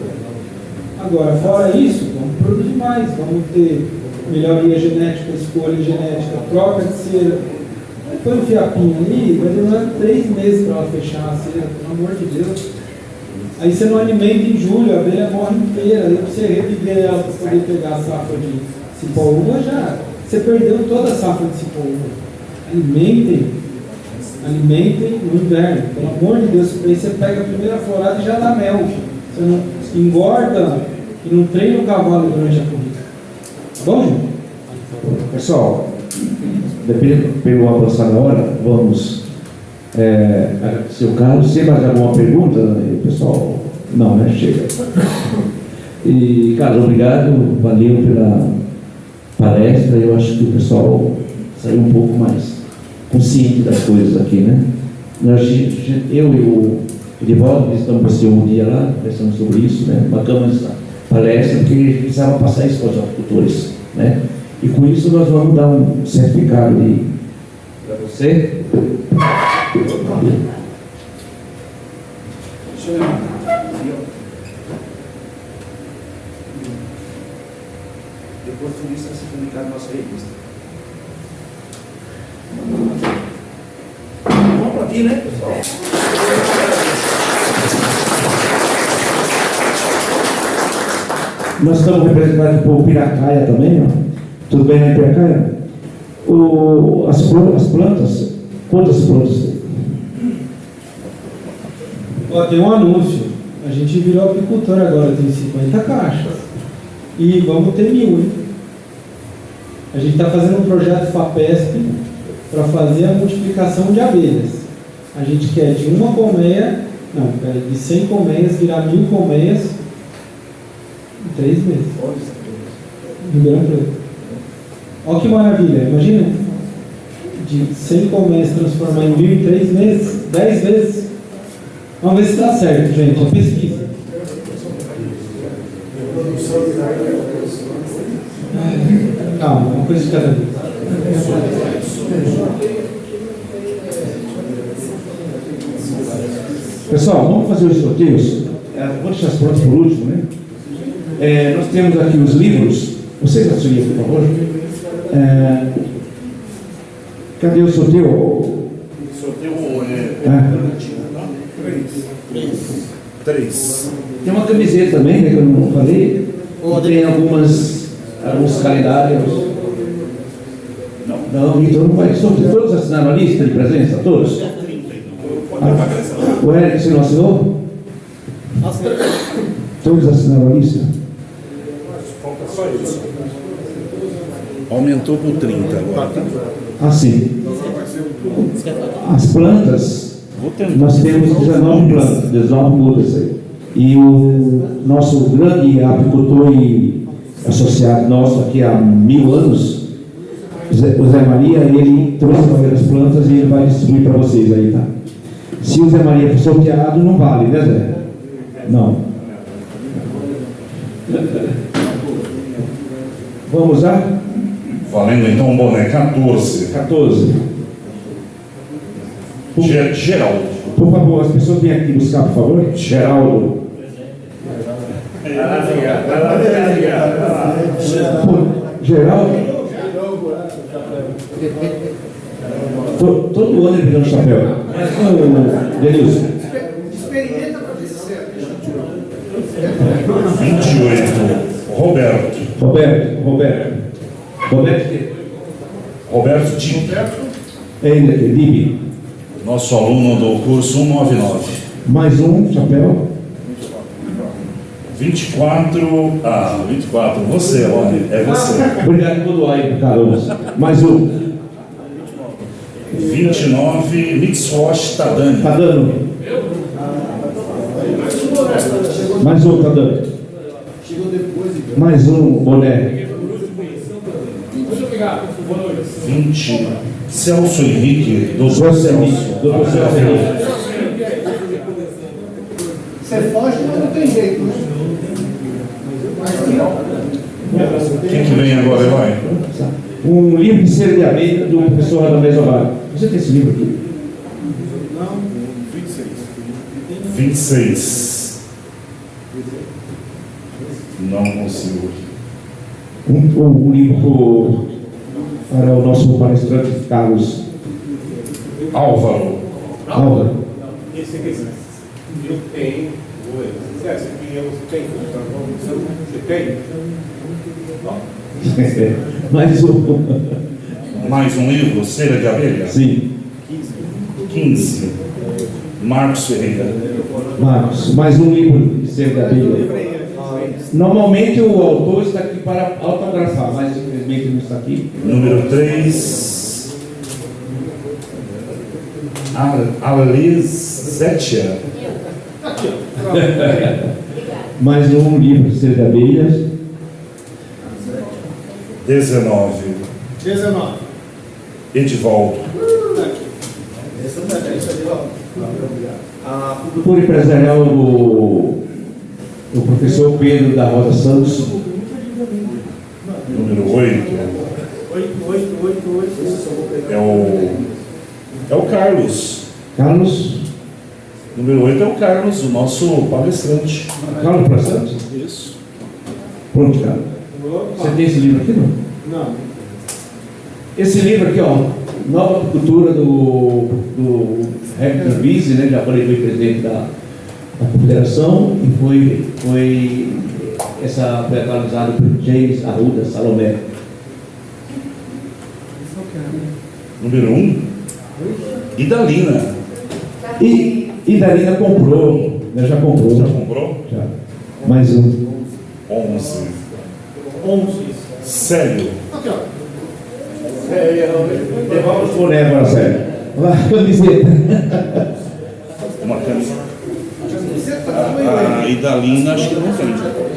Agora, fora isso, vamos produzir mais, vamos ter melhoria genética, escolha genética, troca de cera. Põe um fiapinho ali, vai demorar 3 meses para ela fechar a cera, pelo amor de Deus. Aí você não alimenta em julho, a abelha morre inteira, aí para você reviver ela para poder pegar a safra de cipó-uva, já você perdeu toda a safra de cipó-uva. Alimentem no inverno, pelo amor de Deus, aí você pega a primeira florada e já dá mel. Você não engorda e não treina o cavalo durante a corrida. Tá bom, gente? Pessoal, dependendo pelo avançar da hora, vamos agradecer o Carlos. Se mais alguma pergunta, pessoal? Não, né? Chega. E, Carlos, obrigado, valeu pela palestra. Eu acho que o pessoal saiu um pouco mais consciente das coisas aqui, né? Eu e o Edivaldo visitamos você um dia lá, conversamos sobre isso, né? Marcamos essa palestra porque precisava passar isso para os agricultores, né? E com isso nós vamos dar um certificado para você. Depois tudo isso vai ser publicado na nossa revista. Vamos para aqui, né, pessoal? Nós estamos representados por Piracaia também, ó. Tudo bem na Piracaia? As plantas, quantas plantas tem? Ó, tem um anúncio. A gente virou apicultor agora, tem 50 caixas. E vamos ter 1000, hein? A gente está fazendo um projeto FAPESP para fazer a multiplicação de abelhas. A gente quer de 100 colmeias virar 1000 colmeias em 3 meses. Ribeirão Preto. Olha que maravilha, imagina, de 100 colmeias transformar em 1000 em 3 meses, 10 vezes. Vamos ver se dá certo, gente, é pesquisa. Calma, uma coisa de cada vez. Pessoal, vamos fazer os sorteios. Vou deixar as prontas por último, né? Nós temos aqui os livros. Vocês assumem, por favor. Cadê o sorteio? O sorteio Três. Tem uma camiseta também, né, que eu não falei. Tem alguns calendários. Não, então não vai sorteio. Todos assinaram a lista de presença? Todos? O Eric, você não assinou? Todos assinaram a lista? Aumentou por 30 agora. Ah, sim. As plantas, nós temos 19 plantas, 19 mudas aí. E o nosso grande apicultor e associado nosso aqui há 1000 anos, o Zé Maria, ele trouxe as plantas e ele vai distribuir para vocês aí, tá? Se o Zé Maria for sorteado, não vale, né, Zé? Não. Vamos lá? Valendo então o boné 14. 14. Geraldo. Por favor, as pessoas vêm aqui buscar, por favor. Geraldo. Geraldo. Todo ano ele dá um chapéu. Denilson. Experimenta para ver se serve. 28. Roberto Tim. Libe. Nosso aluno do curso 199. Mais um chapéu. 24. 24. Você, Rony. É você. Obrigado por doar aí, Carlos. Mais um. 29. Mixwash Tadani. Tá dando. Mais um, tá dando. Mais um boné. Muito obrigado. Boa noite. 20. Celso Henrique, doutor Celso. Doutor Celso Henrique. Você foge, mas não tem jeito. Né? Quem que vem agora, Eloy? Um livro de Cera de Almeida do professor Radamés Ovar. Você tem esse livro aqui? Não, 26. Não consigo. Um livro para o nosso palestrante Carlos Álvaro. Álvaro. Esse aqui, eu tenho. Você tem? Você tem? Mais um. Mais um livro, Cera de Abelha? Sim. 15. Marcos Ferreira. Marcos, mais um livro de Cera de Abelha. Normalmente o autor está aqui para autografar, mas infelizmente não está aqui. Número 3. Alesétia. Mais um livro de Cera de Abelhas. 19. 19. Edivaldo. Cultura empresarial do professor Pedro da Rosa Santos. Número 8. 8. É o Carlos. Carlos. Número 8 é o Carlos, o nosso palestrante. Carlos para Santos? Isso. Pronto, Carlos. Você tem esse livro aqui, não? Não. Esse livro aqui, ó, Nova Cultura do Hector Vise, né? Já foi presidente da Confederação e foi atualizado por James Arruda Salomé. Número 1. Idalina. E Dalina comprou, né? Já comprou. Já comprou? Já. Mais um. 11. 11. Sério. Aqui, ó. Devolve o boné para a série. Uma camiseta. Uma camiseta. A Idalina, acho que não tem.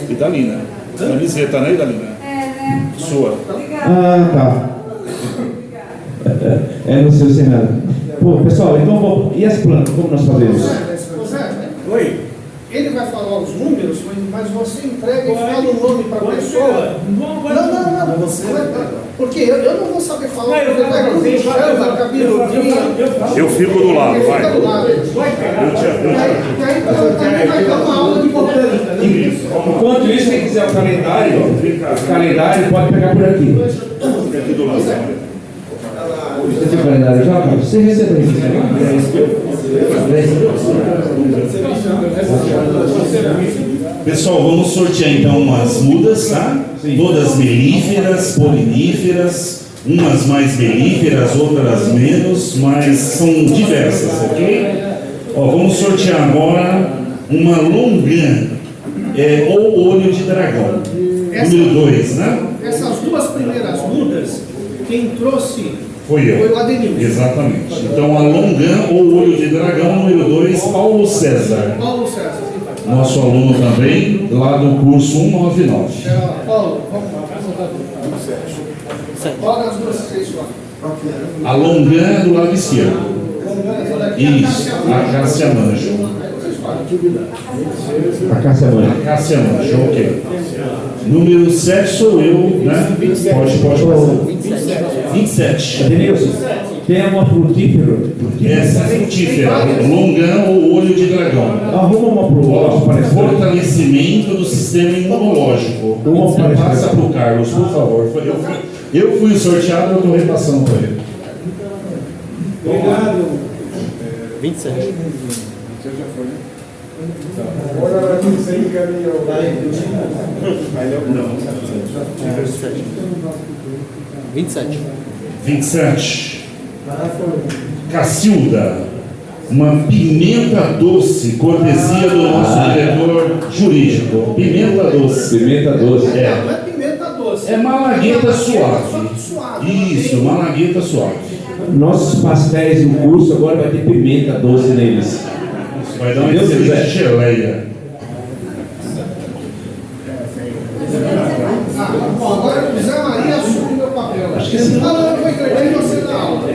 Idalina. Camiseta, né, Idalina? Sua. Ah, tá. Não sei se nada. Pô, pessoal, então e as plantas? Como nós fazemos? José, oi. Ele vai falar os números, mas você entrega e fala o nome para a pessoa. Não. Porque eu não vou saber falar. Ele vai com chama, cabeludinho. Eu fico do lado, Ele vai. fica do lado. E aí também vai dar uma aula de botânica, né? Enquanto isso, quem quiser o calendário pode pegar por aqui. Aqui do lado. Você tem o calendário já, Carlos? Você recebeu isso? Pessoal, vamos sortear então umas mudas, tá? Sim. Todas melíferas, poliníferas, umas mais melíferas, outras menos, mas são diversas, ok? Ó, vamos sortear agora uma longan, ou olho de dragão, número 2, né? Essas duas primeiras mudas, quem trouxe Foi eu. foi o Adenilson. Exatamente. Então a longan ou olho de dragão, número 2, Paulo César. Paulo César. Nosso aluno também, lá do curso 199. Paulo, vamos lá. Olha as duas três lá. A longan do lado esquerdo. Isso, a Cássia Manjo. A Cássia Mãe. A Cássia Manjo, ok. Número 7 sou eu, né? Pode passar. 27. Adenilson, tem uma frutífera? Essa é frutífera, longan ou olho de dragão. Arruma uma pro nosso palestrante. Fortalecimento do sistema imunológico. Uma Passa palestrante. para o Carlos, por favor. Eu fui o sorteado, eu estou repassando para ele. Obrigado. 27. Agora vai ter que ser encaminhado. 27. 27. Cacilda, uma pimenta doce, cortesia do nosso diretor jurídico. Pimenta doce. Pimenta doce. Não é pimenta doce. É malagueta suave. Suave. Isso, malagueta suave. Nossos pastéis no curso agora vai ter pimenta doce neles. Vai dar uma Deus quiser. excelente geleia. Bom, agora o Zé Maria assume meu papel. Acho que sim. Não, eu vou entregar em você na aula.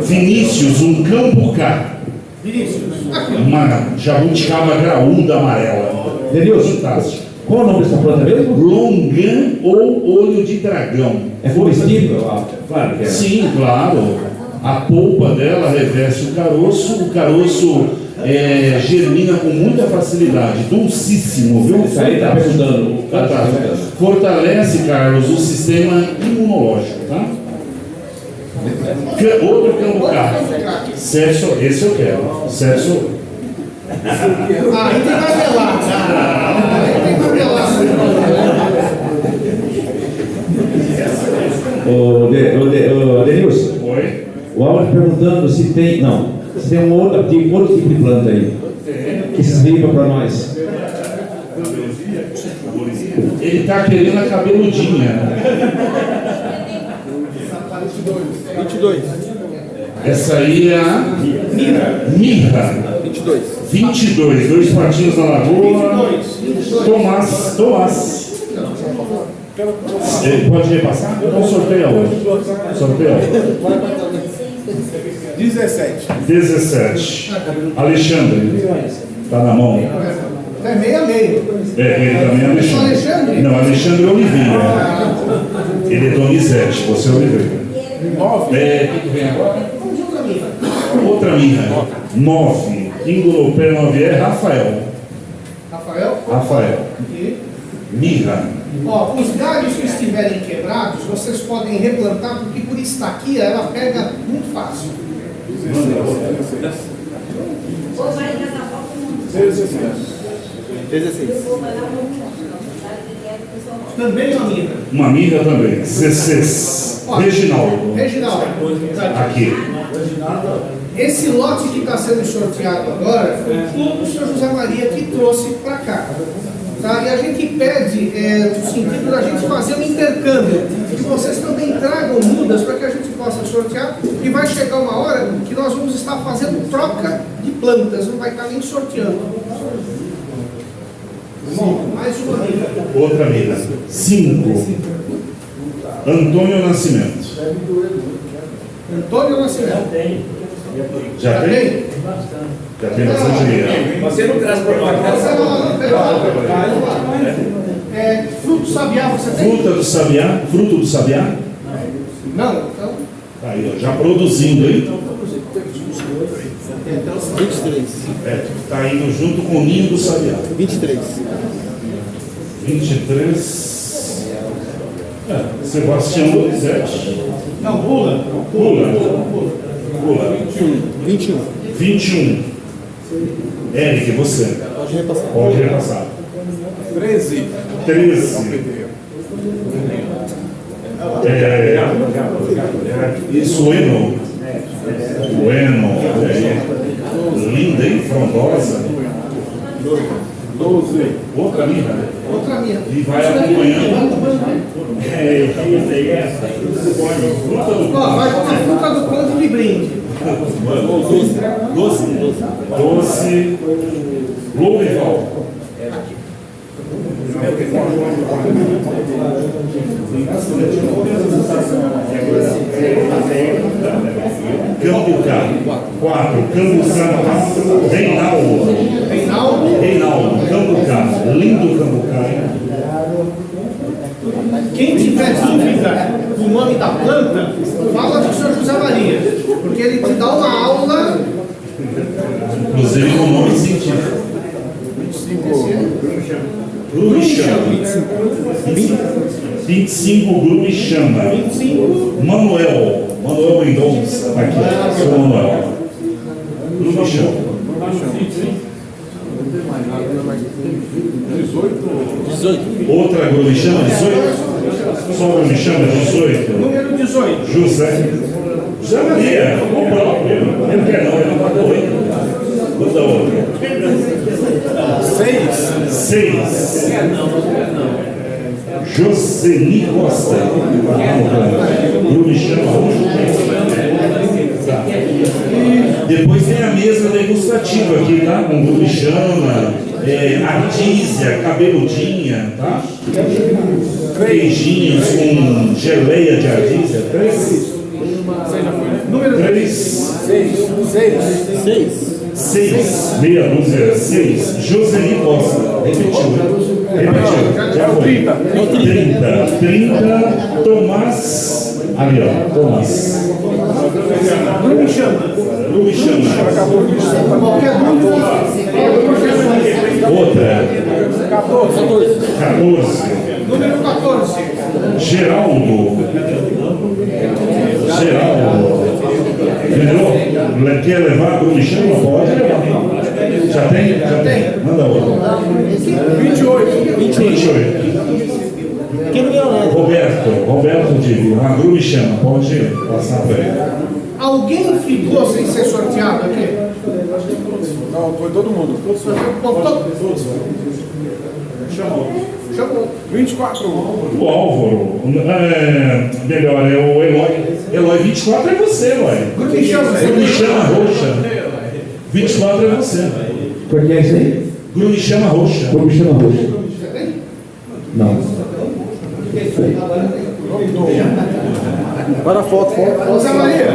Vinícius, um cambucá. Vinícius, aqui. Uma jabuticaba graúda amarela. Denilson, Fantástico. qual o nome dessa planta mesmo? Longan ou olho de dragão. É comestível? Ah, claro que é. Sim, claro. A polpa dela reveste o caroço germina com muita facilidade, dulcíssimo, viu? Isso aí está perguntando. Fortalece, Carlos, o sistema imunológico, tá? Outro cambucá. Sexo, esse eu quero. Sexo. Aí tem marmelada. Aí tem marmelada. Denilson, Oi? o Álvaro perguntando se tem. Não, se tem outro tipo de planta aí. Que se explica para nós. Ele está querendo a cabeludinha. 22. Essa aí é a mirra. 22. Dois patinhos na lagoa. Tomás. Ele pode repassar? Então sorteia hoje. 17. Alexandre. Está na mão. É meio. Ele também é Alexandre. Não, Alexandre Oliveira. Ele é Donizete, você é Oliveira. 9. O que vem agora? Outra mirra. 9. Íngolo pé 9 é Rafael. E? Mirra. Ó, os galhos que estiverem quebrados, vocês podem replantar, porque por estaquia ela pega muito fácil. 16. Também uma mirra. Uma mirra também. 16. Reginaldo. Aqui. Esse lote que está sendo sorteado agora foi tudo o senhor José Maria que trouxe para cá. Tá? E a gente pede, no sentido da gente fazer um intercâmbio, que vocês também tragam mudas para que a gente possa sortear, e vai chegar uma hora que nós vamos estar fazendo troca de plantas, não vai estar nem sorteando. Bom, mais uma mirra. Outra mirra. 5. Antônio Nascimento. Já tem? Já tem bastante mirra. Você não traz para nós. Fruto do sabiá, você tem? Fruto do sabiá? Não, então. Tá aí, ó, já produzindo, hein? 23. Tá indo junto com o ninho do sabiá. 23. 23. Sebastião Donizete. Não, pula. 21. Eric, você. Pode repassar. 13. Isso, Bueno. Linda e frondosa. 12. Outra mirra. E vai acompanhando. Vai com a fruta do conto de brinde. 12. Louvival. Cambucá. 4. Cambucá. Reinaldo. Cambucá. Lindo Cambucá. Quem tiver dúvida do nome da planta, fala do senhor José Maria, porque ele te dá uma aula. Inclusive com nome científico. Grumichama. 25 Grumichama. Manuel Mendonça. Aqui, seu Manuel. Grumichama. 18. Outra Grumichama, 18. Só Grumichama, 18. Número 18. José Maria, o próprio. Ele não quer não, ele não pagou ainda. Outra. 6. Joseni Costa. Grumichama. Depois tem a mesa degustativa aqui, tá? Com grumichama, artísia, cabeludinha, tá? Queijinhos com geleia de artísia. 3. Número 3. 6. Meia dúzia. 6. Joseli Costa. Repetiu. Já foi. 30. Tomás. Ali, ó. Tomás. Qualquer dúvida? Outra. 14. Número 14. Geraldo. Quer levar a Grumichama? Pode levar. Já tem? Manda outra. 28. Roberto de a Grumichama. Pode passar para ele. Alguém ficou sem ser sorteado aqui? Não, foi todo mundo. Chamou. 24. O Álvaro. Melhor, é o Eloy. Eloy, 24 é você, Eloy. Grumichama Roxa. 24 é você. Qual que é isso aí? Grumichama Roxa. Grumichama Roxa. Não. Para a foto. Ô Zé Maria,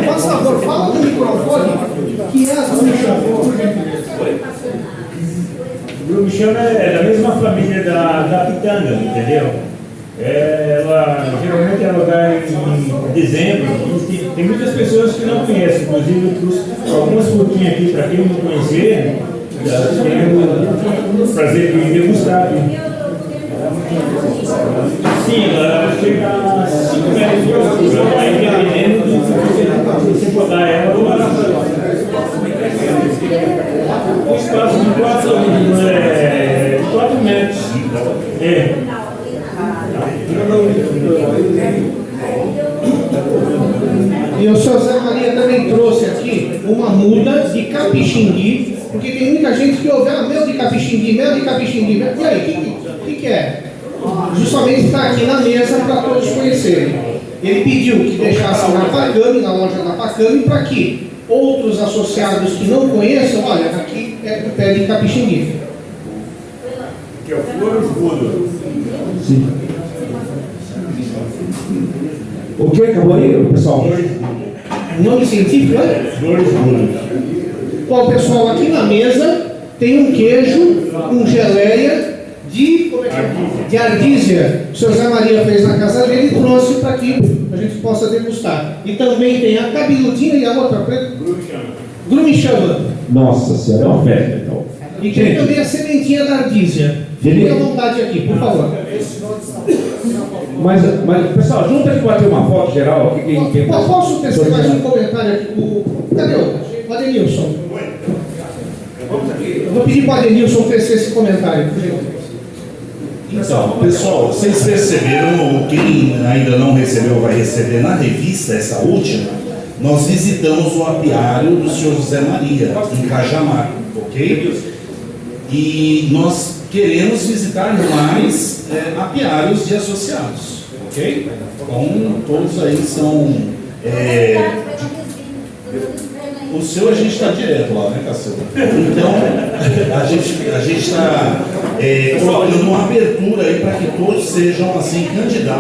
por favor, fala no microfone que é a Grumichama. Grumichama é da mesma família da pitanga, entendeu? Ela geralmente ela vai em dezembro. Tem muitas pessoas que não conhecem, inclusive eu trouxe algumas frutinhas aqui para quem não conhecer. Tenho o prazer de degustar. Sim, ela chega a 5 metros de altura, aí dependendo do que você botar ela. O espaço de 4 metros. E o seu Zé Maria também trouxe aqui uma muda de capixingui, porque tem muita gente que ouve mel de capixingui. E aí, o que é? Justamente está aqui na mesa para todos conhecerem. Ele pediu que deixasse na Pacame, na loja da Pacame, para que outros associados que não conheçam, olha, aqui é o pé de capixingui. Que é o flor escudo. Sim. O que acabou aí, pessoal? O nome científico é? Flor escudo. Bom, pessoal, aqui na mesa tem um queijo com geleia de ardísia. O senhor Zé Maria fez na casa dele e trouxe para aqui, para a gente possa degustar. E também tem a cabeludinha e a outra preta. Grumichama. Nossa senhora, é uma festa então. E tem também a sementinha da ardísia. Fique à vontade aqui, por favor. Mas pessoal, junta aqui para ter uma foto geral. Posso tecer mais um comentário aqui? Cadê o Adenilson? Eu vou pedir para o Adenilson tecer esse comentário. Então, pessoal, vocês perceberam, quem ainda não recebeu vai receber na revista, essa última, nós visitamos o apiário do senhor José Maria, em Cajamar, ok? E nós queremos visitar mais apiários de associados, ok? Então, todos aí são... O seu a gente está direto lá, né, Cacilda? Então, a gente está colocando uma abertura aí para que todos sejam, assim, candidatos.